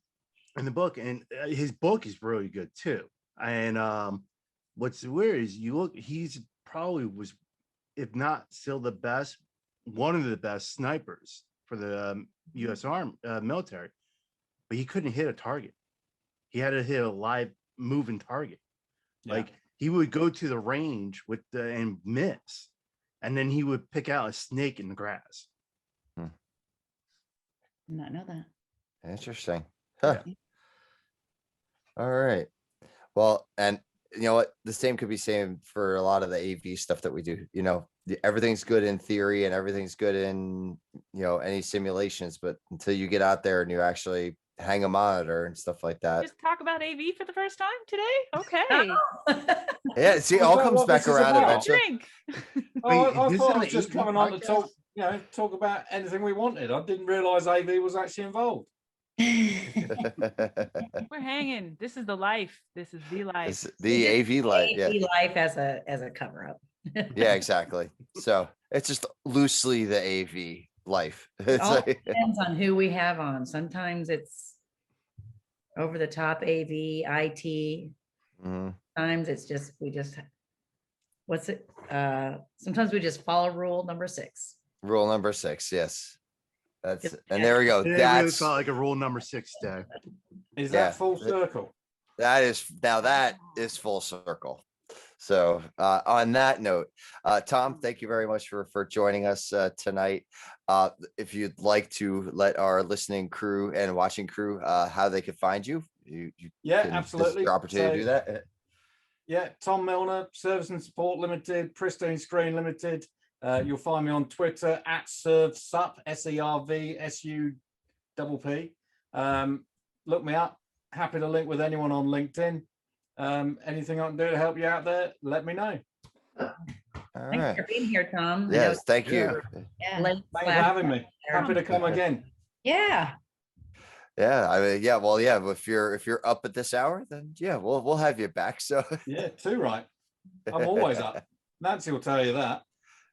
And the book, and his book is really good too. And what's weird is you look, he's probably was, if not still the best, one of the best snipers for the U.S. Army military, but he couldn't hit a target. He had to hit a live moving target. Yeah. Like he would go to the range with the and miss, and then he would pick out a snake in the grass. Did not know that. Interesting. Huh. All right. Well, and you know what? The same could be same for a lot of the AV stuff that we do. You know, everything's good in theory and everything's good in, you know, any simulations, but until you get out there and you actually hang a monitor and stuff like that. Just talk about AV for the first time today. Okay. Yeah, see, it Well, all is that comes what back this is around about? eventually. Drink. Oh, Wait, I this thought I is was an just AV coming on to podcast? talk, you know, talk about anything we wanted. I didn't realize AV was actually involved. We're hanging. This is the life. This is the life. It's the AV light. Yeah. AV life as a cover up. Yeah, exactly. So it's just loosely the AV life. It's All like, depends on who we have on. Sometimes it's over the top AV, IT. Mhm. Times it's just what's it? Sometimes we just follow rule number 6. Rule number 6. Yes. That's, Just- and there we go. It really That's, felt like a rule number 6 day. Is Yeah. that full circle? that is full circle. So on that note, Tom, thank you very much for joining us tonight. If you'd like to let our listening crew and watching crew how they could find you, you Yeah, can, this is absolutely. your opportunity to do So, that. yeah, Tom Milner, Service and Support Limited, Pristine Screen Limited. You'll find me on Twitter at ServSup, SERVSUPP. Look me up. Happy to link with anyone on LinkedIn. Anything I can do to help you out there, let me know. All Thanks right. for being here, Tom. I know Yes, it's thank you. Yeah. late Thanks for last having me. Happy to come again. Yeah. Yeah, I mean, yeah, well, yeah. If you're up at this hour, then yeah, we'll have you back. So Yeah, too right. I'm always up. Nancy will tell you that.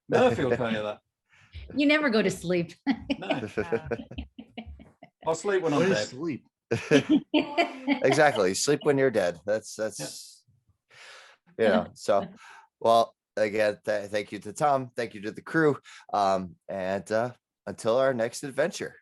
Murphy will tell you that. You never go to sleep. No, I'll sleep when I'm What is dead. sleep? exactly. Sleep when you're dead. That's you know. So, well, again, thank you to Tom. Thank you to the crew. And until our next adventure.